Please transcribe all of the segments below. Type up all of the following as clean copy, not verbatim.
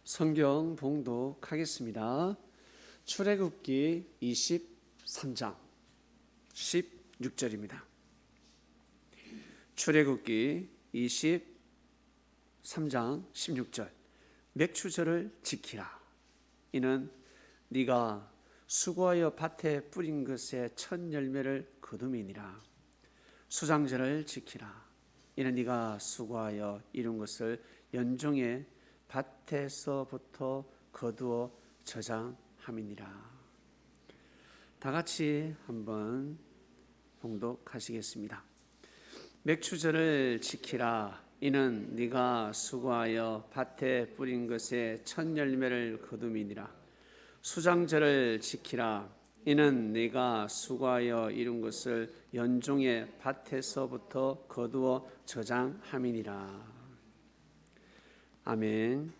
성경 봉독하겠습니다. 출애굽기 23장 16절입니다. 출애굽기 23장 16절. 맥추절을 지키라. 이는 네가 수고하여 밭에 뿌린 것의 첫 열매를 거둠이니라. 수장절을 지키라. 이는 네가 수고하여 이룬 것을 연종의 밭에서부터 거두어 저장함이니라. 다 같이 한번 봉독하시겠습니다. 맥추절을 지키라. 이는 네가 수고하여 밭에 뿌린 것의 첫 열매를 거둠이니라. 수장절을 지키라. 이는 네가 수고하여 이룬 것을 연종의 밭에서부터 거두어 저장함이니라. 아멘.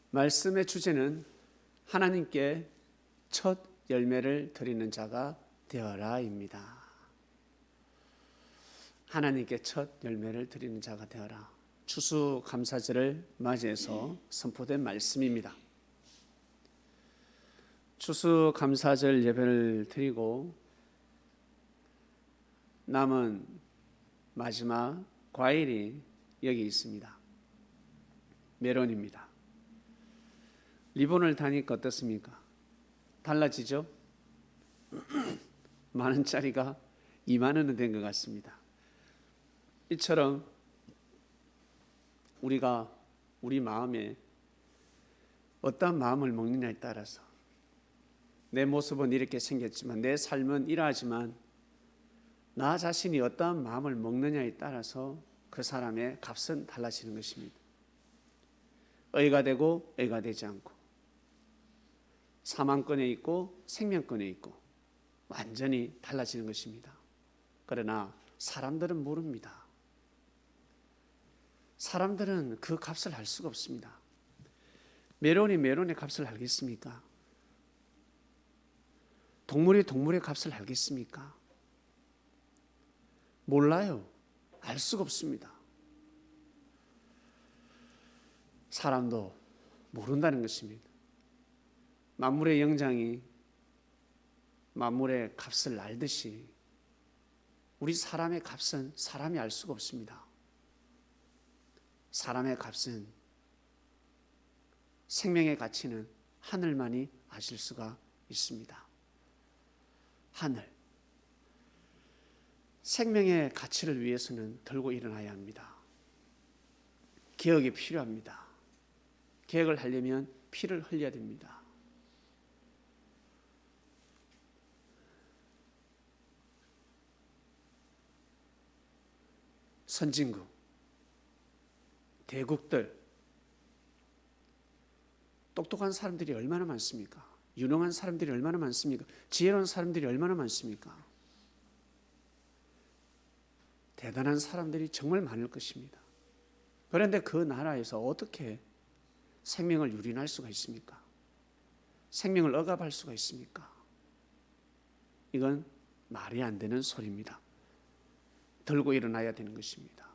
말씀의 주제는 하나님께 첫 열매를 드리는 자가 되어라입니다. 하나님께 첫 열매를 드리는 자가 되어라. 추수감사절을 맞이해서 선포된 말씀입니다. 추수감사절 예배를 드리고 남은 마지막 과일이 여기 있습니다. 메론입니다. 리본을 다니까 어떻습니까? 달라지죠? 만원짜리가 2만원은 된 것 같습니다. 이처럼 우리가 우리 마음에 어떤 마음을 먹느냐에 따라서 내 모습은 이렇게 생겼지만 내 삶은 이러하지만 나 자신이 어떠한 마음을 먹느냐에 따라서 그 사람의 값은 달라지는 것입니다. 의가 되고 의가 되지 않고, 사망권에 있고 생명권에 있고 완전히 달라지는 것입니다. 그러나 사람들은 모릅니다. 사람들은 그 값을 알 수가 없습니다. 메론이 메론의 값을 알겠습니까? 동물이 동물의 값을 알겠습니까? 몰라요. 알 수가 없습니다. 사람도 모른다는 것입니다. 만물의 영장이 만물의 값을 알듯이 우리 사람의 값은 사람이 알 수가 없습니다. 사람의 값은, 생명의 가치는 하늘만이 아실 수가 있습니다. 하늘. 생명의 가치를 위해서는 들고 일어나야 합니다. 개혁이 필요합니다. 개혁을 하려면 피를 흘려야 됩니다. 선진국, 대국들, 똑똑한 사람들이 얼마나 많습니까? 유능한 사람들이 얼마나 많습니까? 지혜로운 사람들이 얼마나 많습니까? 대단한 사람들이 정말 많을 것입니다. 그런데 그 나라에서 어떻게 생명을 유린할 수가 있습니까? 생명을 억압할 수가 있습니까? 이건 말이 안 되는 소리입니다. 들고 일어나야 되는 것입니다.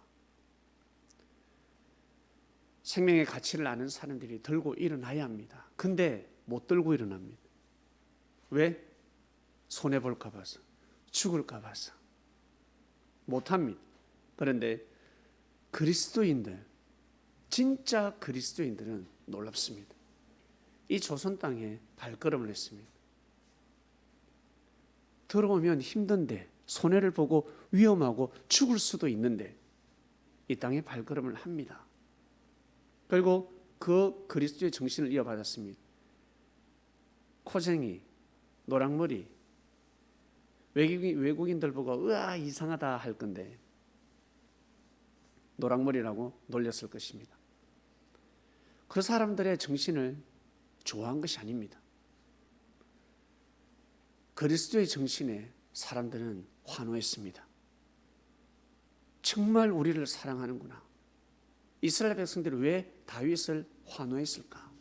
생명의 가치를 아는 사람들이 들고 일어나야 합니다. 근데 못 들고 일어납니다. 왜? 손해볼까 봐서, 죽을까 봐서 못합니다. 그런데 그리스도인들, 진짜 그리스도인들은 놀랍습니다. 이 조선 땅에 발걸음을 했습니다. 들어오면 힘든데, 손해를 보고 위험하고 죽을 수도 있는데 이 땅에 발걸음을 합니다. 그리고 그 그리스도의 정신을 이어받았습니다. 코쟁이, 노랑머리, 외국인들 보고 으아 이상하다 할 건데 노랑머리라고 놀렸을 것입니다. 그 사람들의 정신을 좋아한 것이 아닙니다. 그리스도의 정신에 사람들은 환호했습니다. 정말 우리를 사랑하는구나. 이스라엘 백성들이 왜 다윗을 환호했을까?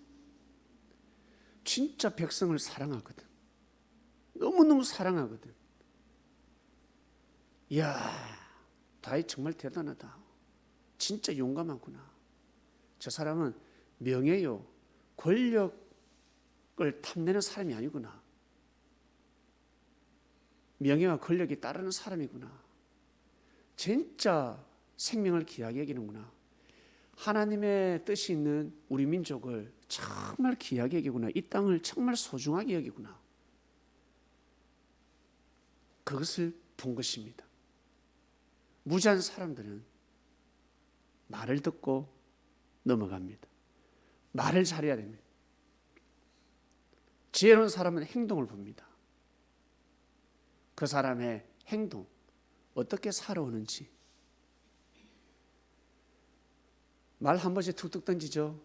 진짜 백성을 사랑하거든. 너무너무 사랑하거든. 이야, 다윗 정말 대단하다. 진짜 용감하구나. 저 사람은 명예요, 권력을 탐내는 사람이 아니구나. 명예와 권력이 따르는 사람이구나. 진짜 생명을 귀하게 여기는구나. 하나님의 뜻이 있는 우리 민족을 정말 귀하게 여기구나. 이 땅을 정말 소중하게 여기구나. 그것을 본 것입니다. 무지한 사람들은 말을 듣고 넘어갑니다. 말을 잘해야 됩니다. 지혜로운 사람은 행동을 봅니다. 그 사람의 행동, 어떻게 살아오는지. 말 한 번씩 툭툭 던지죠.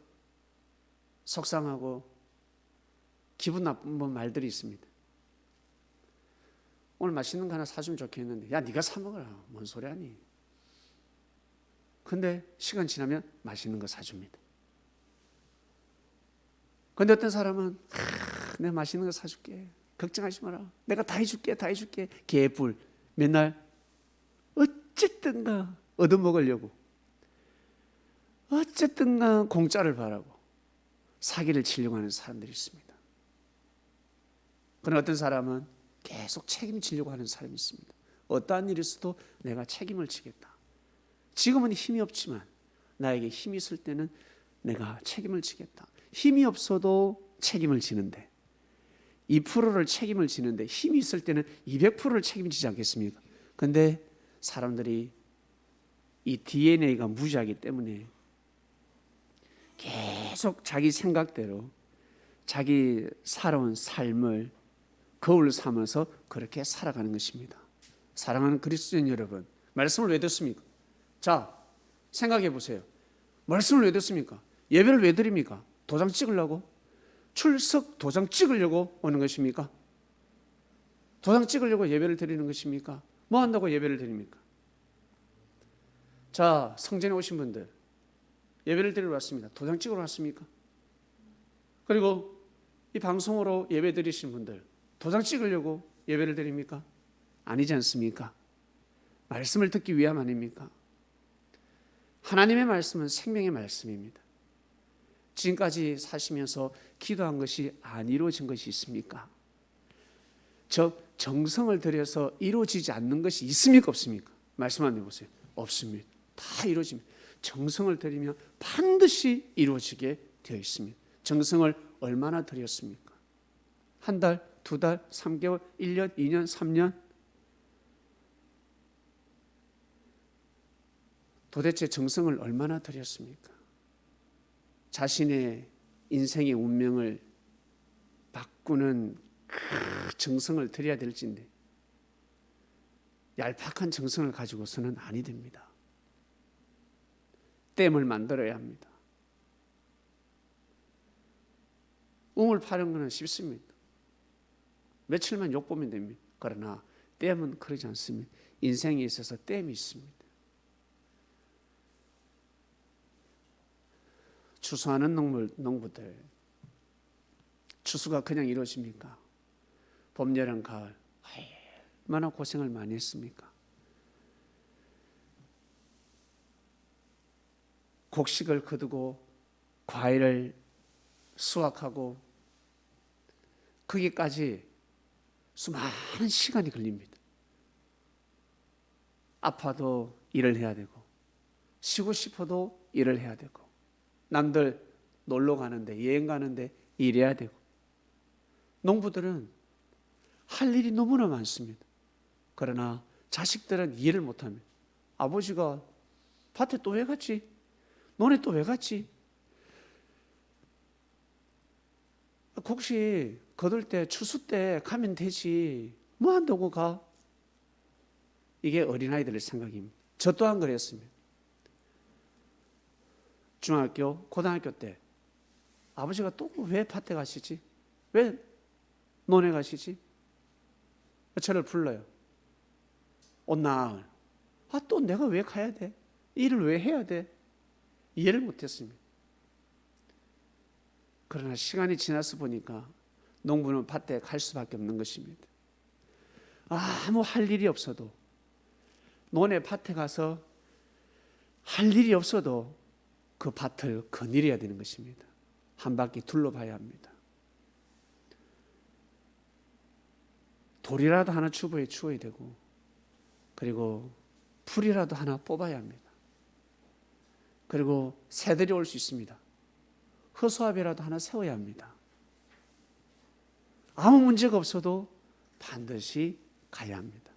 속상하고 기분 나쁜 말들이 있습니다. 오늘 맛있는 거 하나 사주면 좋겠는데, 야, 네가 사 먹어라. 뭔 소리 하니? 근데 시간 지나면 맛있는 거 사줍니다. 근데 어떤 사람은 내가 맛있는 거 사줄게. 걱정하지 마라. 내가 다 해줄게. 다 해줄게. 개뿔. 맨날 어쨌든가 얻어먹으려고. 어쨌든가 공짜를 바라고 사기를 치려고 하는 사람들이 있습니다. 그러나 어떤 사람은 계속 책임지려고 하는 사람이 있습니다. 어떠한 일이 있어도 내가 책임을 지겠다. 지금은 힘이 없지만 나에게 힘이 있을 때는 내가 책임을 지겠다. 힘이 없어도 책임을 지는데 2%를 책임을 지는데 힘이 있을 때는 200%를 책임지지 않겠습니까? 그런데 사람들이 이 DNA가 무지하기 때문에 계속 자기 생각대로 자기 살아온 삶을 거울 삼아서 그렇게 살아가는 것입니다. 사랑하는 그리스도인 여러분, 말씀을 왜 듣습니까? 자, 생각해 보세요. 말씀을 왜 듣습니까? 예배를 왜 드립니까? 도장 찍으려고? 출석 도장 찍으려고 오는 것입니까? 도장 찍으려고 예배를 드리는 것입니까? 뭐 한다고 예배를 드립니까? 자, 성전에 오신 분들 예배를 드리러 왔습니다. 도장 찍으러 왔습니까? 그리고 이 방송으로 예배 드리신 분들 도장 찍으려고 예배를 드립니까? 아니지 않습니까? 말씀을 듣기 위함 아닙니까? 하나님의 말씀은 생명의 말씀입니다. 지금까지 사시면서 기도한 것이 안 이루어진 것이 있습니까? 정성을 들여서 이루어지지 않는 것이 있습니까? 없습니까? 말씀 한번 해보세요. 없습니다. 다 이루어집니다. 정성을 들이면 반드시 이루어지게 되어 있습니다. 정성을 얼마나 들였습니까? 한 달, 두 달, 3개월, 1년, 2년, 3년? 도대체 정성을 얼마나 들였습니까? 자신의 인생의 운명을 바꾸는 그 정성을 들여야 될진데 얄팍한 정성을 가지고서는 아니 됩니다. 댐을 만들어야 합니다. 웅을 파는 것은 쉽습니다. 며칠만 욕보면 됩니다. 그러나 댐은 그러지 않습니다. 인생에 있어서 댐이 있습니다. 추수하는 농부들, 추수가 그냥 이루어집니까? 봄, 여름, 가을 얼마나 고생을 많이 했습니까? 곡식을 거두고 과일을 수확하고 거기까지 수많은 시간이 걸립니다. 아파도 일을 해야 되고 쉬고 싶어도 일을 해야 되고 남들 놀러 가는데 여행 가는데 일해야 되고 농부들은 할 일이 너무나 많습니다. 그러나 자식들은 이해를 못합니다. 아버지가 밭에 또 왜 갔지? 너네 또 왜 갔지? 곡식 거둘 때 추수 때 가면 되지. 뭐 한다고 가? 이게 어린아이들의 생각입니다. 저 또한 그랬습니다. 중학교, 고등학교 때 아버지가 또 왜 밭에 가시지? 왜 논에 가시지? 저를 불러요. 온나을. 또 내가 왜 가야 돼? 일을 왜 해야 돼? 이해를 못했습니다. 그러나 시간이 지나서 보니까 농부는 밭에 갈 수밖에 없는 것입니다. 아무 할 일이 없어도 논에 밭에 가서 할 일이 없어도 그 밭을 거닐어야 되는 것입니다. 한 바퀴 둘러봐야 합니다. 돌이라도 하나 주부에 주어야 되고, 그리고 풀이라도 하나 뽑아야 합니다. 그리고 새들이 올 수 있습니다. 허수아비라도 하나 세워야 합니다. 아무 문제가 없어도 반드시 가야 합니다.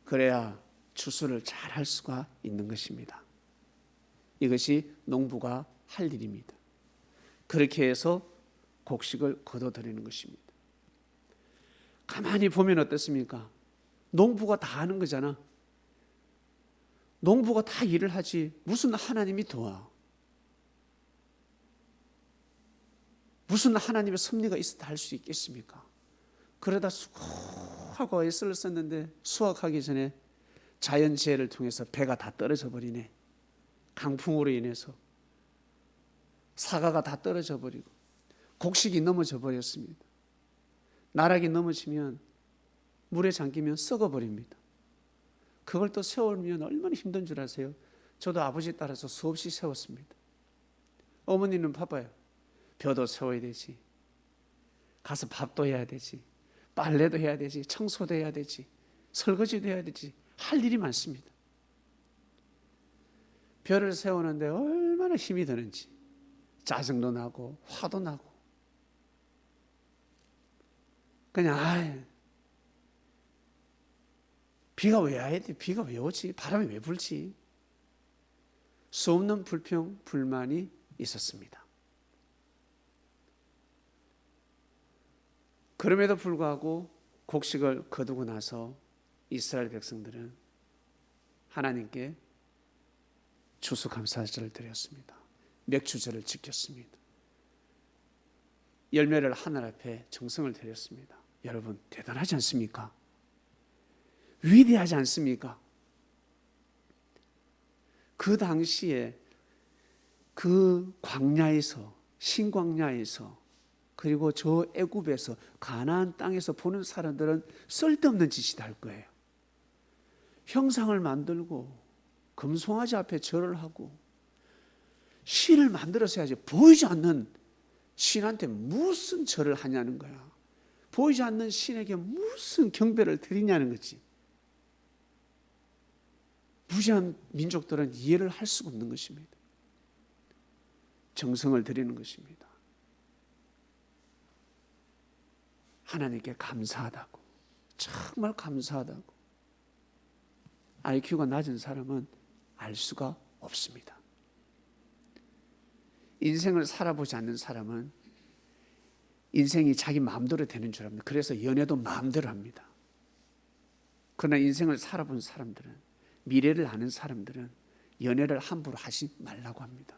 그래야 추수를 잘 할 수가 있는 것입니다. 이것이 농부가 할 일입니다. 그렇게 해서 곡식을 거둬들이는 것입니다. 가만히 보면 어떻습니까? 농부가 다 하는 거잖아. 농부가 다 일을 하지 무슨 하나님이 도와? 무슨 하나님의 섭리가 있어도 할 수 있겠습니까? 그러다 수고하고 애쓰를 썼는데 수확하기 전에 자연재해를 통해서 배가 다 떨어져 버리네. 강풍으로 인해서 사과가 다 떨어져 버리고 곡식이 넘어져 버렸습니다. 나락이 넘어지면 물에 잠기면 썩어 버립니다. 그걸 또 세우면 얼마나 힘든 줄 아세요? 저도 아버지 따라서 수없이 세웠습니다. 어머니는 바빠요. 벼도 세워야 되지, 가서 밥도 해야 되지, 빨래도 해야 되지, 청소도 해야 되지, 설거지도 해야 되지, 할 일이 많습니다. 벼를 세우는데 얼마나 힘이 드는지 짜증도 나고 화도 나고 그냥 비가 왜 와야 돼? 비가 왜 오지? 바람이 왜 불지? 수 없는 불평, 불만이 있었습니다. 그럼에도 불구하고 곡식을 거두고 나서 이스라엘 백성들은 하나님께 추수감사절을 드렸습니다. 맥주절을 지켰습니다. 열매를 하늘 앞에 정성을 드렸습니다. 여러분 대단하지 않습니까? 위대하지 않습니까? 그 당시에 그 광야에서, 신광야에서, 그리고 저 애굽에서, 가나안 땅에서 보는 사람들은 쓸데없는 짓이다 할 거예요. 형상을 만들고 금송아지 앞에 절을 하고 신을 만들어서 해야지, 보이지 않는 신한테 무슨 절을 하냐는 거야. 보이지 않는 신에게 무슨 경배를 드리냐는 거지. 무지한 민족들은 이해를 할 수가 없는 것입니다. 정성을 드리는 것입니다. 하나님께 감사하다고, 정말 감사하다고. IQ가 낮은 사람은 알 수가 없습니다. 인생을 살아보지 않는 사람은 인생이 자기 마음대로 되는 줄 압니다. 그래서 연애도 마음대로 합니다. 그러나 인생을 살아본 사람들은, 미래를 아는 사람들은 연애를 함부로 하지 말라고 합니다.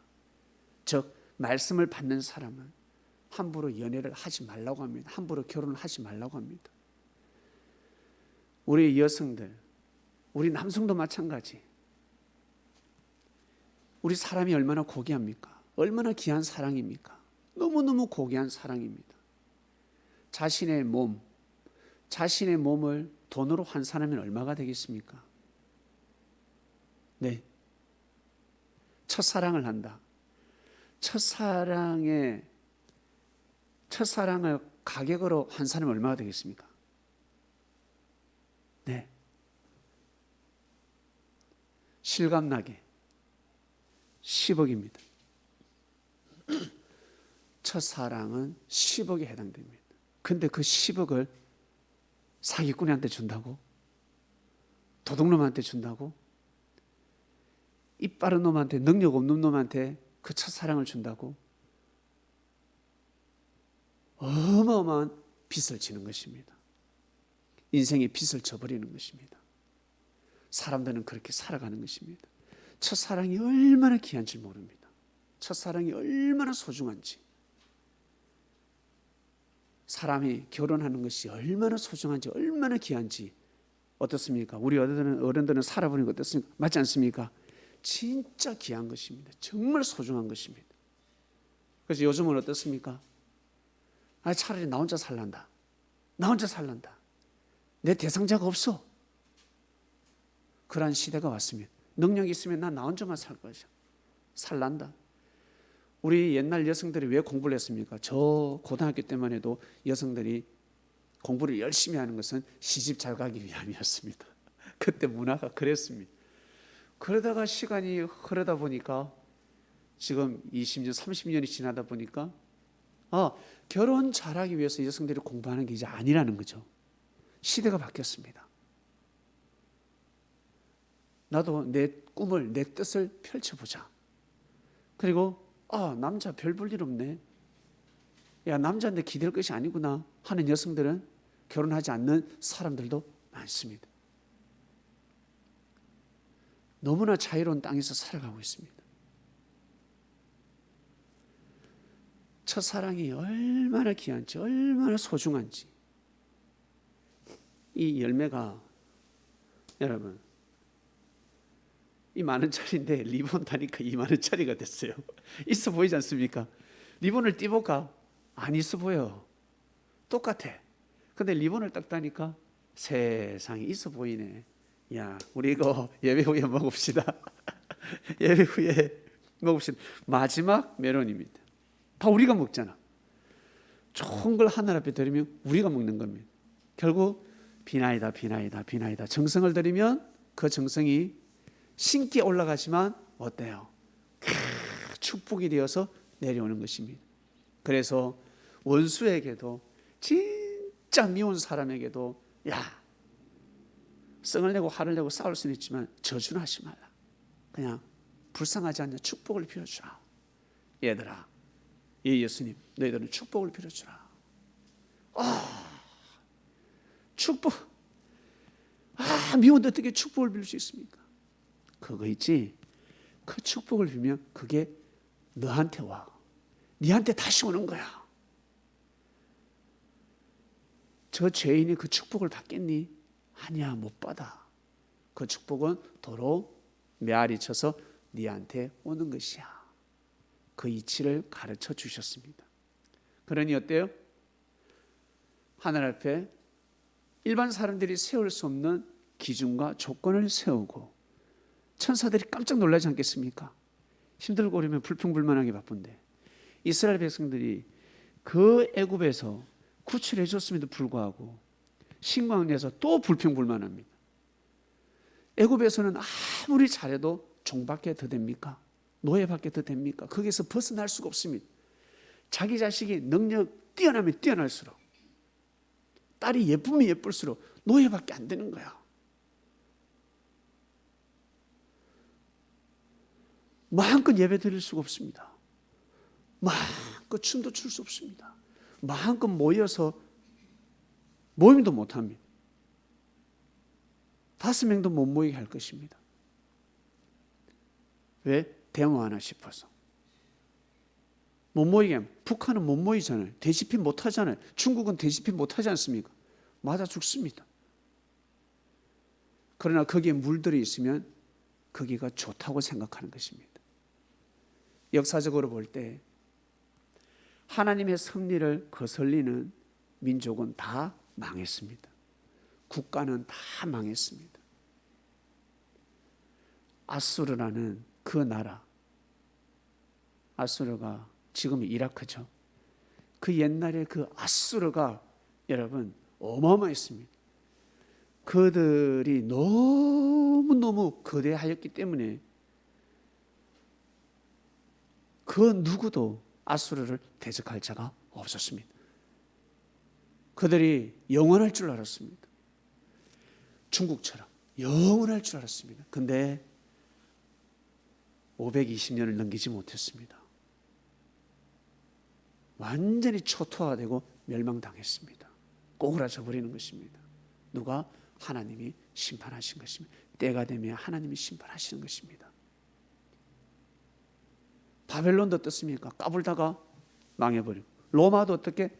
즉 말씀을 받는 사람은 함부로 연애를 하지 말라고 합니다. 함부로 결혼을 하지 말라고 합니다. 우리 여성들, 우리 남성도 마찬가지. 우리 사람이 얼마나 고귀합니까? 얼마나 귀한 사랑입니까? 너무너무 고귀한 사랑입니다. 자신의 몸을 돈으로 환산하면 얼마가 되겠습니까? 네. 첫사랑을 한다. 첫사랑을 가격으로 환산하면 얼마가 되겠습니까? 네. 실감나게 10억입니다. 첫사랑은 10억에 해당됩니다. 근데 그 10억을 사기꾼한테 준다고? 도둑놈한테 준다고? 입 바른 놈한테, 능력 없는 놈한테 그 첫사랑을 준다고? 어마어마한 빚을 지는 것입니다. 인생의 빚을 져버리는 것입니다. 사람들은 그렇게 살아가는 것입니다. 첫사랑이 얼마나 귀한지 모릅니다. 첫사랑이 얼마나 소중한지, 사람이 결혼하는 것이 얼마나 소중한지, 얼마나 귀한지 어떻습니까? 우리 어른들은 살아보니까 어떻습니까? 맞지 않습니까? 진짜 귀한 것입니다. 정말 소중한 것입니다. 그래서 요즘은 어떻습니까? 차라리 나 혼자 살란다. 나 혼자 살란다. 내 대상자가 없어. 그러한 시대가 왔습니다. 능력이 있으면 난 나 혼자만 살 것이야. 살란다. 우리 옛날 여성들이 왜 공부를 했습니까? 저 고등학교 때만 해도 여성들이 공부를 열심히 하는 것은 시집 잘 가기 위함이었습니다. 그때 문화가 그랬습니다. 그러다가 시간이 흐르다 보니까 지금 20년, 30년이 지나다 보니까 결혼 잘하기 위해서 여성들이 공부하는 게 이제 아니라는 거죠. 시대가 바뀌었습니다. 나도 내 꿈을, 내 뜻을 펼쳐보자. 그리고 남자 별 볼 일 없네. 야, 남자인데 기댈 것이 아니구나 하는 여성들은 결혼하지 않는 사람들도 많습니다. 너무나 자유로운 땅에서 살아가고 있습니다. 첫사랑이 얼마나 귀한지, 얼마나 소중한지. 이 열매가 여러분 이 10,000원짜리인데 리본 다니까 20,000원짜리가 됐어요. 있어 보이지 않습니까? 리본을 띄볼까? 안 있어 보여. 똑같아. 근데 리본을 딱 따니까 세상에 있어 보이네. 야, 우리 이거 예배 후에 먹읍시다. 예배 후에 먹읍시다. 마지막 메론입니다. 다 우리가 먹잖아. 좋은 걸 하늘 앞에 드리면 우리가 먹는 겁니다. 결국 비나이다, 비나이다, 비나이다. 정성을 드리면 그 정성이 신께 올라가지만 어때요? 축복이 되어서 내려오는 것입니다. 그래서 원수에게도 진짜 미운 사람에게도 야, 성을 내고 화를 내고 싸울 수는 있지만 저주는 하지 말라. 그냥 불쌍하지 않냐 축복을 빌어주라. 얘들아, 이 예수님 너희들은 축복을 빌어주라. 축복. 미운데 어떻게 축복을 빌 수 있습니까? 그거 있지. 그 축복을 빌면 그게 너한테 와. 네한테 다시 오는 거야. 저 죄인이 그 축복을 받겠니? 아니야, 못 받아. 그 축복은 도로 메아리 쳐서 네한테 오는 것이야. 그 이치를 가르쳐 주셨습니다. 그러니 어때요? 하늘 앞에 일반 사람들이 세울 수 없는 기준과 조건을 세우고 천사들이 깜짝 놀라지 않겠습니까? 힘들고 어려면 불평불만하기 바쁜데 이스라엘 백성들이 그 애굽에서 구출해 줬음에도 불구하고 신광야에서 또 불평불만합니다. 애굽에서는 아무리 잘해도 종밖에 더 됩니까? 노예밖에 더 됩니까? 거기서 벗어날 수가 없습니다. 자기 자식이 능력 뛰어나면 뛰어날수록 딸이 예쁘면 예쁠수록 노예밖에 안 되는 거야. 마음껏 예배 드릴 수가 없습니다. 마음껏 춤도 출 수 없습니다. 마음껏 모여서 모임도 못합니다. 5명도 못 모이게 할 것입니다. 왜? 데모하나 싶어서. 못 모이게 하면 북한은 못 모이잖아요. 대집회 못 하잖아요. 중국은 대집회 못 하지 않습니까? 맞아 죽습니다. 그러나 거기에 물들어 있으면 거기가 좋다고 생각하는 것입니다. 역사적으로 볼 때 하나님의 섭리를 거슬리는 민족은 다 망했습니다. 국가는 다 망했습니다. 아수르라는 그 나라, 아수르가 지금 이라크죠. 그 옛날에 그 아수르가 여러분 어마어마했습니다. 그들이 너무너무 거대하였기 때문에 그 누구도 아수르를 대적할 자가 없었습니다. 그들이 영원할 줄 알았습니다. 중국처럼 영원할 줄 알았습니다. 근데 520년을 넘기지 못했습니다. 완전히 초토화되고 멸망당했습니다. 꼬그라져 버리는 것입니다. 누가? 하나님이 심판하신 것입니다. 때가 되면 하나님이 심판하시는 것입니다. 바벨론도 어떻습니까? 까불다가 망해버리고, 로마도 어떻게?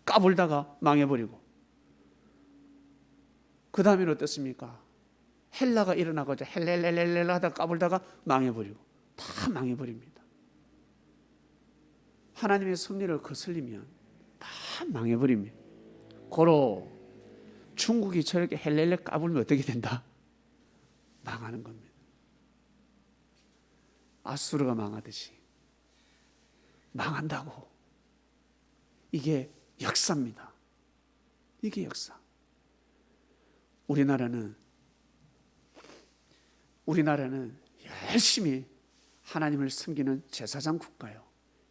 까불다가 망해버리고, 그 다음에는 어떻습니까? 헬라가 일어나가지고 헬렐렐렐렐 하다가 까불다가 망해버리고, 다 망해버립니다. 하나님의 섭리를 거슬리면 다 망해버립니다. 고로 중국이 저렇게 헬렐렐 까불면 어떻게 된다? 망하는 겁니다. 아수르가 망하듯이 망한다고. 이게 역사입니다. 이게 역사. 우리나라는 열심히 하나님을 섬기는 제사장 국가요.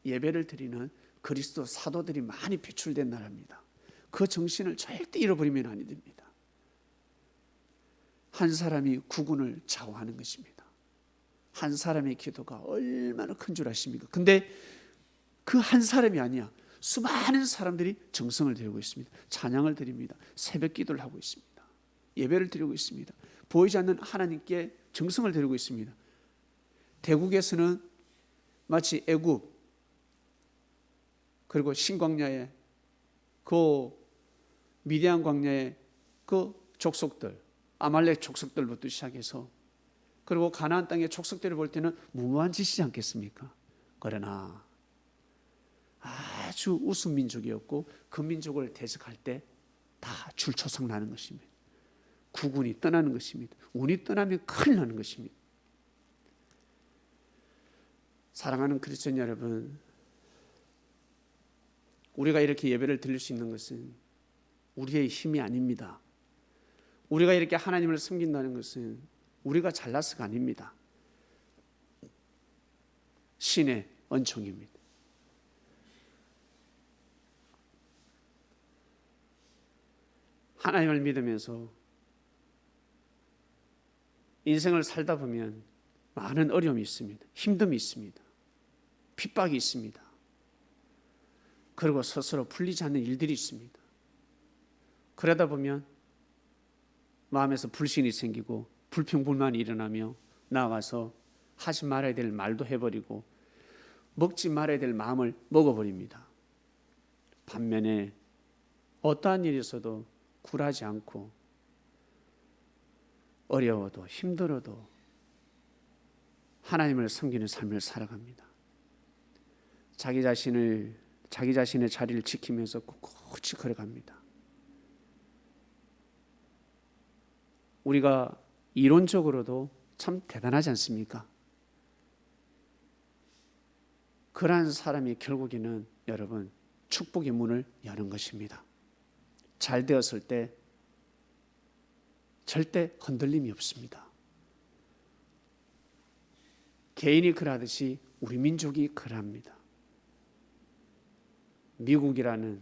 예배를 드리는 그리스도 사도들이 많이 배출된 나라입니다. 그 정신을 절대 잃어버리면 아니 됩니다. 한 사람이 국군을 좌우하는 것입니다. 한 사람의 기도가 얼마나 큰 줄 아십니까? 근데 그 한 사람이 아니야. 수많은 사람들이 정성을 드리고 있습니다. 찬양을 드립니다. 새벽 기도를 하고 있습니다. 예배를 드리고 있습니다. 보이지 않는 하나님께 정성을 드리고 있습니다. 대국에서는 마치 애굽 그리고 신광야에 그 미디안 광야의 그 족속들, 아말렉 족속들부터 시작해서 그리고 가나안 땅의 족속들을 볼 때는 무모한 짓이지 않겠습니까? 그러나 아주 우수 민족이었고 그 민족을 대적할 때 다 줄초석 나는 것입니다. 국운이 떠나는 것입니다. 운이 떠나면 큰일 나는 것입니다. 사랑하는 그리스도인 여러분, 우리가 이렇게 예배를 드릴 수 있는 것은 우리의 힘이 아닙니다. 우리가 이렇게 하나님을 섬긴다는 것은 우리가 잘나서가 아닙니다. 신의 은총입니다. 하나님을 믿으면서 인생을 살다 보면 많은 어려움이 있습니다. 힘듦이 있습니다. 핍박이 있습니다. 그리고 스스로 풀리지 않는 일들이 있습니다. 그러다 보면 마음에서 불신이 생기고 불평불만이 일어나며 나아가서 하지 말아야 될 말도 해버리고 먹지 말아야 될 마음을 먹어버립니다. 반면에 어떠한 일이 있어도 굴하지 않고 어려워도 힘들어도 하나님을 섬기는 삶을 살아갑니다. 자기 자신의 자리를 지키면서 꿋꿋이 걸어갑니다. 우리가 이론적으로도 참 대단하지 않습니까? 그러한 사람이 결국에는 여러분 축복의 문을 여는 것입니다. 잘 되었을 때 절대 흔들림이 없습니다. 개인이 그러하듯이 우리 민족이 그러합니다. 미국이라는,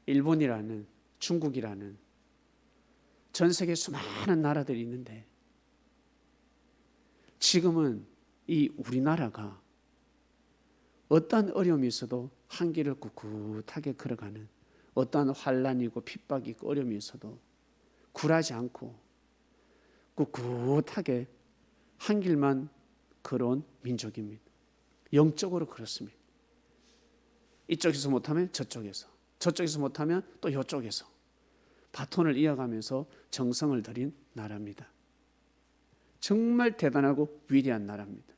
일본이라는, 중국이라는 전 세계 수많은 나라들이 있는데 지금은 이 우리나라가 어떠한 어려움이 있어도 한 길을 꿋꿋하게 걸어가는, 어떠한 환난이고 핍박이 있고 어려움이 있어도 굴하지 않고 꿋꿋하게 한 길만 걸어온 민족입니다. 영적으로 그렇습니다. 이쪽에서 못하면 저쪽에서, 저쪽에서 못하면 또 이쪽에서 바톤을 이어가면서 정성을 들인 나라입니다. 정말 대단하고 위대한 나라입니다.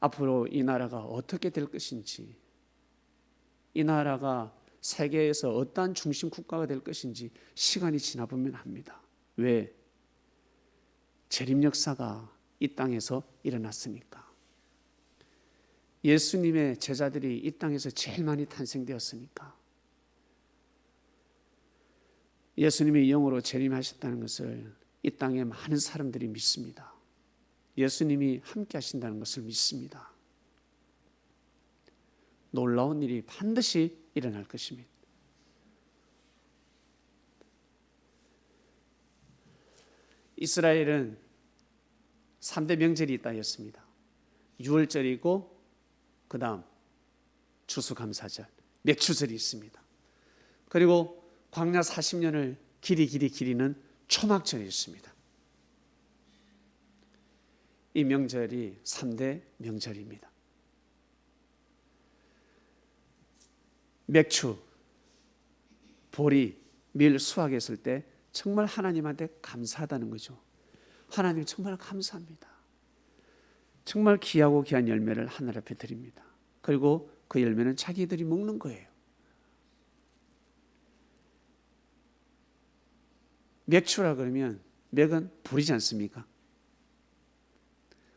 앞으로 이 나라가 어떻게 될 것인지, 이 나라가 세계에서 어떠한 중심 국가가 될 것인지 시간이 지나보면 합니다. 왜? 재림 역사가 이 땅에서 일어났으니까. 예수님의 제자들이 이 땅에서 제일 많이 탄생되었으니까. 예수님이 영으로 재림하셨다는 것을 이 땅의 많은 사람들이 믿습니다. 예수님이 함께 하신다는 것을 믿습니다. 놀라운 일이 반드시 일어날 것입니다. 이스라엘은 3대 명절이 있다 했습니다. 유월절이고 그 다음 추수감사절, 맥추절이 있습니다. 그리고 광야 40년을 기리는 초막절이 있습니다. 이 명절이 3대 명절입니다. 맥추, 보리, 밀 수확했을 때 정말 하나님한테 감사하다는 거죠. 하나님 정말 감사합니다. 정말 귀하고 귀한 열매를 하늘 앞에 드립니다. 그리고 그 열매는 자기들이 먹는 거예요. 맥추라 그러면 맥은 불이지 않습니까?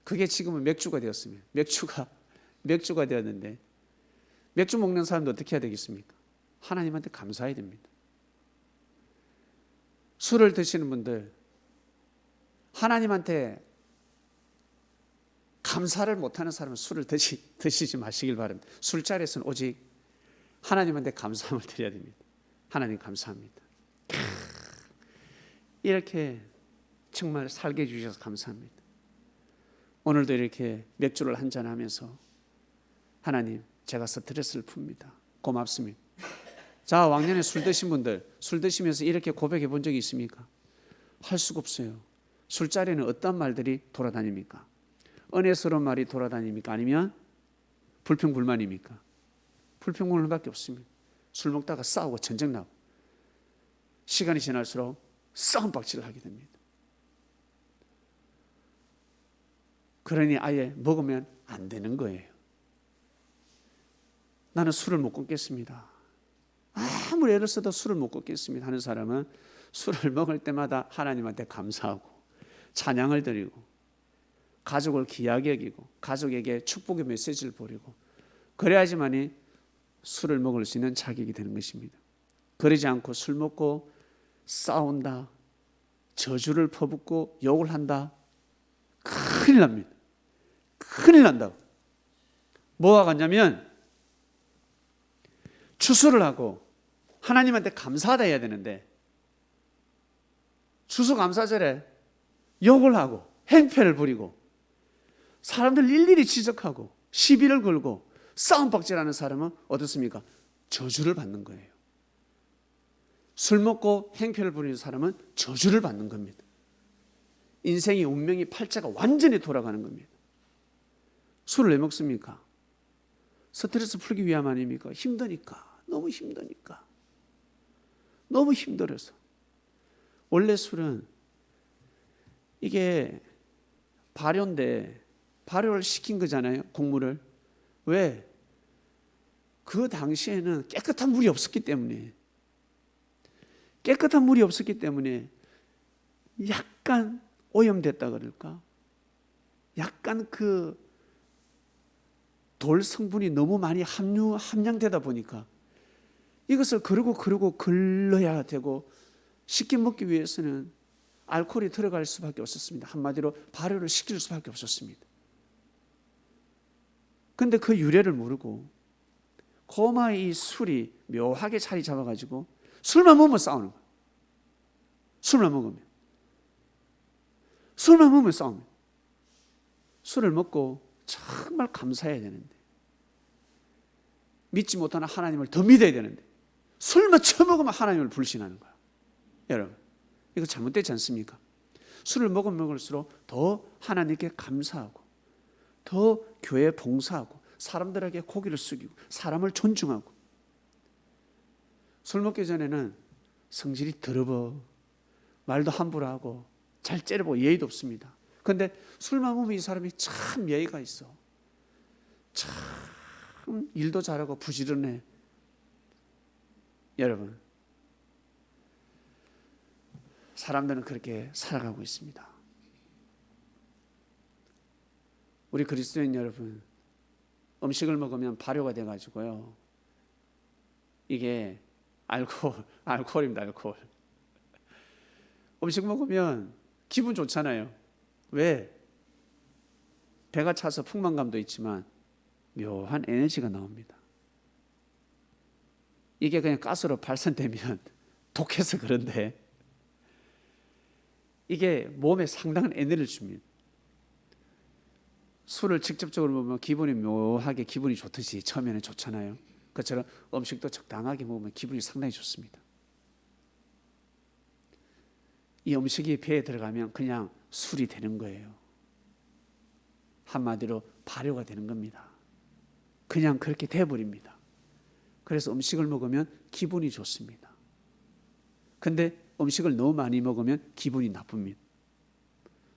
그게 지금은 맥주가 되었습니다. 맥주가 되었는데 맥주 먹는 사람도 어떻게 해야 되겠습니까? 하나님한테 감사해야 됩니다. 술을 드시는 분들 하나님한테 감사를 못하는 사람은 술을 드시지 마시길 바랍니다. 술자리에서는 오직 하나님한테 감사함을 드려야 됩니다. 하나님 감사합니다. 이렇게 정말 살게 해주셔서 감사합니다. 오늘도 이렇게 맥주를 한잔하면서 하나님 제가 스트레스를 풉니다. 고맙습니다. 자, 왕년에 술 드신 분들 술 드시면서 이렇게 고백해 본 적이 있습니까? 할 수가 없어요. 술자리에는 어떤 말들이 돌아다닙니까? 은혜스러운 말이 돌아다닙니까? 아니면 불평불만입니까? 불평불만밖에 없습니다. 술 먹다가 싸우고 전쟁 나고 시간이 지날수록 싸움박질을 하게 됩니다. 그러니 아예 먹으면 안 되는 거예요. 나는 술을 못 끊겠습니다. 아무리 애를 써도 술을 못 끊겠습니다 하는 사람은 술을 먹을 때마다 하나님한테 감사하고 찬양을 드리고 가족을 귀하게 여기고 가족에게 축복의 메시지를 보내고 그래야지만이 술을 먹을 수 있는 자격이 되는 것입니다. 그러지 않고 술 먹고 싸운다, 저주를 퍼붓고 욕을 한다, 큰일 납니다. 큰일 난다고. 뭐가 같냐면 추수를 하고 하나님한테 감사하다 해야 되는데 추수감사절에 욕을 하고 행패를 부리고 사람들 일일이 지적하고 시비를 걸고 싸움박질하는 사람은 어떻습니까? 저주를 받는 거예요. 술 먹고 행패를 부리는 사람은 저주를 받는 겁니다. 인생이 운명이 팔자가 완전히 돌아가는 겁니다. 술을 왜 먹습니까? 스트레스 풀기 위함 아닙니까? 힘드니까. 너무 힘드니까. 너무 힘들어서. 원래 술은 이게 발효인데 발효를 시킨 거잖아요. 곡물을. 왜? 그 당시에는 깨끗한 물이 없었기 때문에 약간 오염됐다 그럴까? 약간 그 돌 성분이 너무 많이 함량되다 보니까 이것을 그러고 걸러야 되고 쉽게 먹기 위해서는 알코올이 들어갈 수밖에 없었습니다. 한마디로 발효를 시킬 수밖에 없었습니다. 그런데 그 유래를 모르고 고마의 이 술이 묘하게 자리 잡아가지고 술만 먹으면 싸우는 거예요. 술만 먹으면 싸우면 술을 먹고 정말 감사해야 되는데 믿지 못하는 하나님을 더 믿어야 되는데 술만 처먹으면 하나님을 불신하는 거야. 여러분 이거 잘못되지 않습니까? 술을 먹으면 먹을수록 더 하나님께 감사하고 더 교회에 봉사하고 사람들에게 고개를 숙이고 사람을 존중하고 술 먹기 전에는 성질이 더러워 말도 함부로 하고 잘 째려보고 예의도 없습니다. 그런데 술만 먹으면 이 사람이 참 예의가 있어. 참 일도 잘하고 부지런해. 여러분 사람들은 그렇게 살아가고 있습니다. 우리 그리스도인 여러분 음식을 먹으면 발효가 돼가지고요. 이게 알코올입니다. 알코올. 음식 먹으면 기분 좋잖아요. 왜? 배가 차서 풍만감도 있지만 묘한 에너지가 나옵니다. 이게 그냥 가스로 발산되면 독해서 그런데 이게 몸에 상당한 에너지를 줍니다. 술을 직접적으로 먹으면 기분이 묘하게 기분이 좋듯이 처음에는 좋잖아요. 그처럼 음식도 적당하게 먹으면 기분이 상당히 좋습니다. 이 음식이 배에 들어가면 그냥 술이 되는 거예요. 한마디로 발효가 되는 겁니다. 그냥 그렇게 돼버립니다. 그래서 음식을 먹으면 기분이 좋습니다. 근데 음식을 너무 많이 먹으면 기분이 나쁩니다.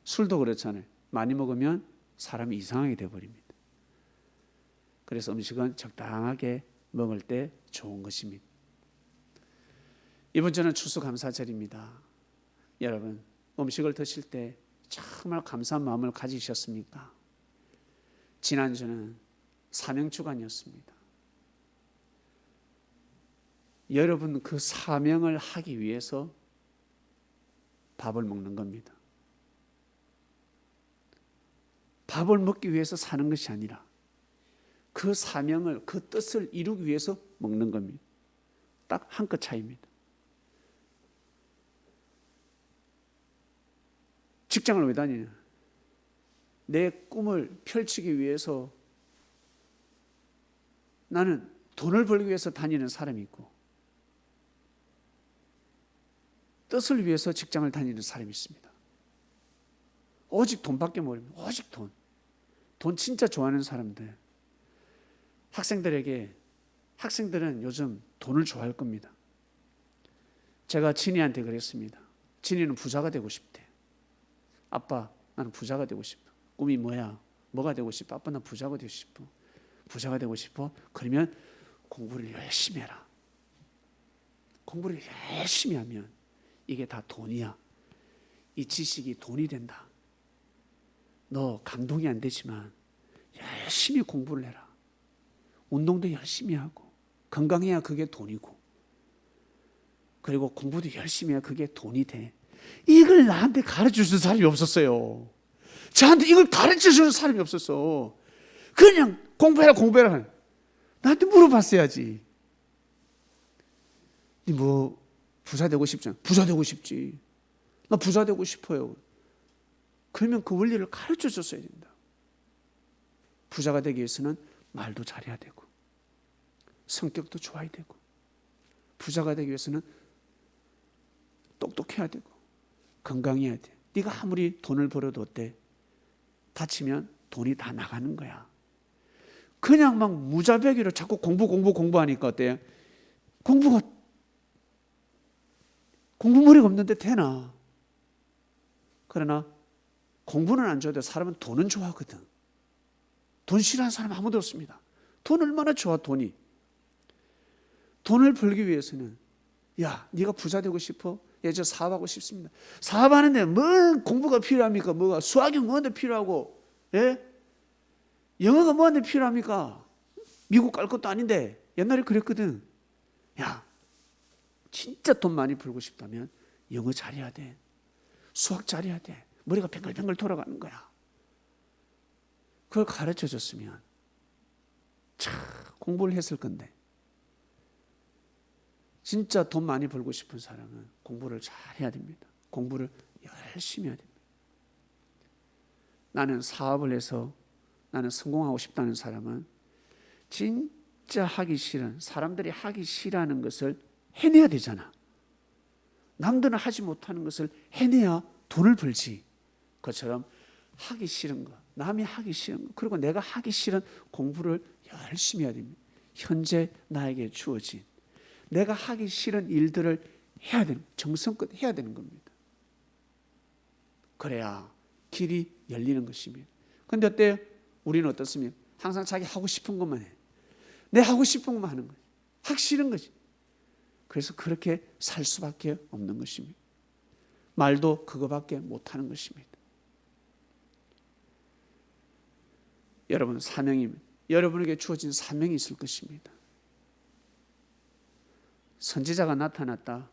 술도 그렇잖아요. 많이 먹으면 사람이 이상하게 돼버립니다. 그래서 음식은 적당하게 먹을 때 좋은 것입니다. 이번 주는 추수감사절입니다. 여러분 음식을 드실 때 정말 감사한 마음을 가지셨습니까? 지난주는 사명주간이었습니다. 여러분 그 사명을 하기 위해서 밥을 먹는 겁니다. 밥을 먹기 위해서 사는 것이 아니라 그 사명을, 그 뜻을 이루기 위해서 먹는 겁니다. 딱 한 끗 차이입니다. 직장을 왜 다니냐? 내 꿈을 펼치기 위해서 나는 돈을 벌기 위해서 다니는 사람이 있고 뜻을 위해서 직장을 다니는 사람이 있습니다. 오직 돈밖에 모릅니다. 오직 돈. 돈 진짜 좋아하는 사람들. 학생들은 요즘 돈을 좋아할 겁니다. 제가 진이한테 그랬습니다. 진이는 부자가 되고 싶대. 아빠, 나는 부자가 되고 싶어. 꿈이 뭐야? 뭐가 되고 싶어? 아빠, 나 부자가 되고 싶어. 부자가 되고 싶어? 그러면 공부를 열심히 해라. 공부를 열심히 하면 이게 다 돈이야. 이 지식이 돈이 된다. 너 감동이 안 되지만 열심히 공부를 해라. 운동도 열심히 하고 건강해야 그게 돈이고 그리고 공부도 열심히 해야 그게 돈이 돼. 이걸 나한테 가르쳐주는 사람이 없었어요. 저한테 이걸 가르쳐주는 사람이 없었어. 그냥 공부해라. 나한테 물어봤어야지. 니 뭐 부자 되고 싶잖아. 부자 되고 싶지. 나 부자 되고 싶어요. 그러면 그 원리를 가르쳐줬어야 된다. 부자가 되기 위해서는 말도 잘해야 되고 성격도 좋아야 되고 부자가 되기 위해서는 똑똑해야 되고 건강해야 돼. 네가 아무리 돈을 벌어도 어때? 다치면 돈이 다 나가는 거야. 그냥 막 무자백이로 자꾸 공부하니까 어때요? 공부머리가 없는데 되나? 그러나 공부는 안 좋아도 사람은 돈은 좋아하거든. 돈 싫어하는 사람 아무도 없습니다. 돈 얼마나 좋아 돈이. 돈을 벌기 위해서는 야 네가 부자 되고 싶어? 예, 저 사업하고 싶습니다. 사업하는데 뭔 공부가 필요합니까? 뭐가 수학이 뭐한테 필요하고 예? 영어가 뭐한테 필요합니까? 미국 갈 것도 아닌데 옛날에 그랬거든. 야 진짜 돈 많이 벌고 싶다면 영어 잘해야 돼. 수학 잘해야 돼. 머리가 뱅글뱅글 돌아가는 거야. 그걸 가르쳐줬으면 참 공부를 했을 건데 진짜 돈 많이 벌고 싶은 사람은 공부를 잘해야 됩니다. 공부를 열심히 해야 됩니다. 나는 사업을 해서 나는 성공하고 싶다는 사람은 진짜 하기 싫은 사람들이 하기 싫어하는 것을 해내야 되잖아. 남들은 하지 못하는 것을 해내야 돈을 벌지. 그것처럼 하기 싫은 거, 남이 하기 싫은 거, 그리고 내가 하기 싫은 공부를 열심히 해야 됩니다. 현재 나에게 주어진 내가 하기 싫은 일들을 해야 되는, 정성껏 해야 되는 겁니다. 그래야 길이 열리는 것입니다. 그런데 어때요? 우리는 어떻습니까? 항상 자기 하고 싶은 것만 해. 내 하고 싶은 것만 하는 거지. 하기 싫은 거지. 그래서 그렇게 살 수밖에 없는 것입니다. 말도 그거밖에 못하는 것입니다. 여러분 여러분에게 주어진 사명이 있을 것입니다. 선지자가 나타났다.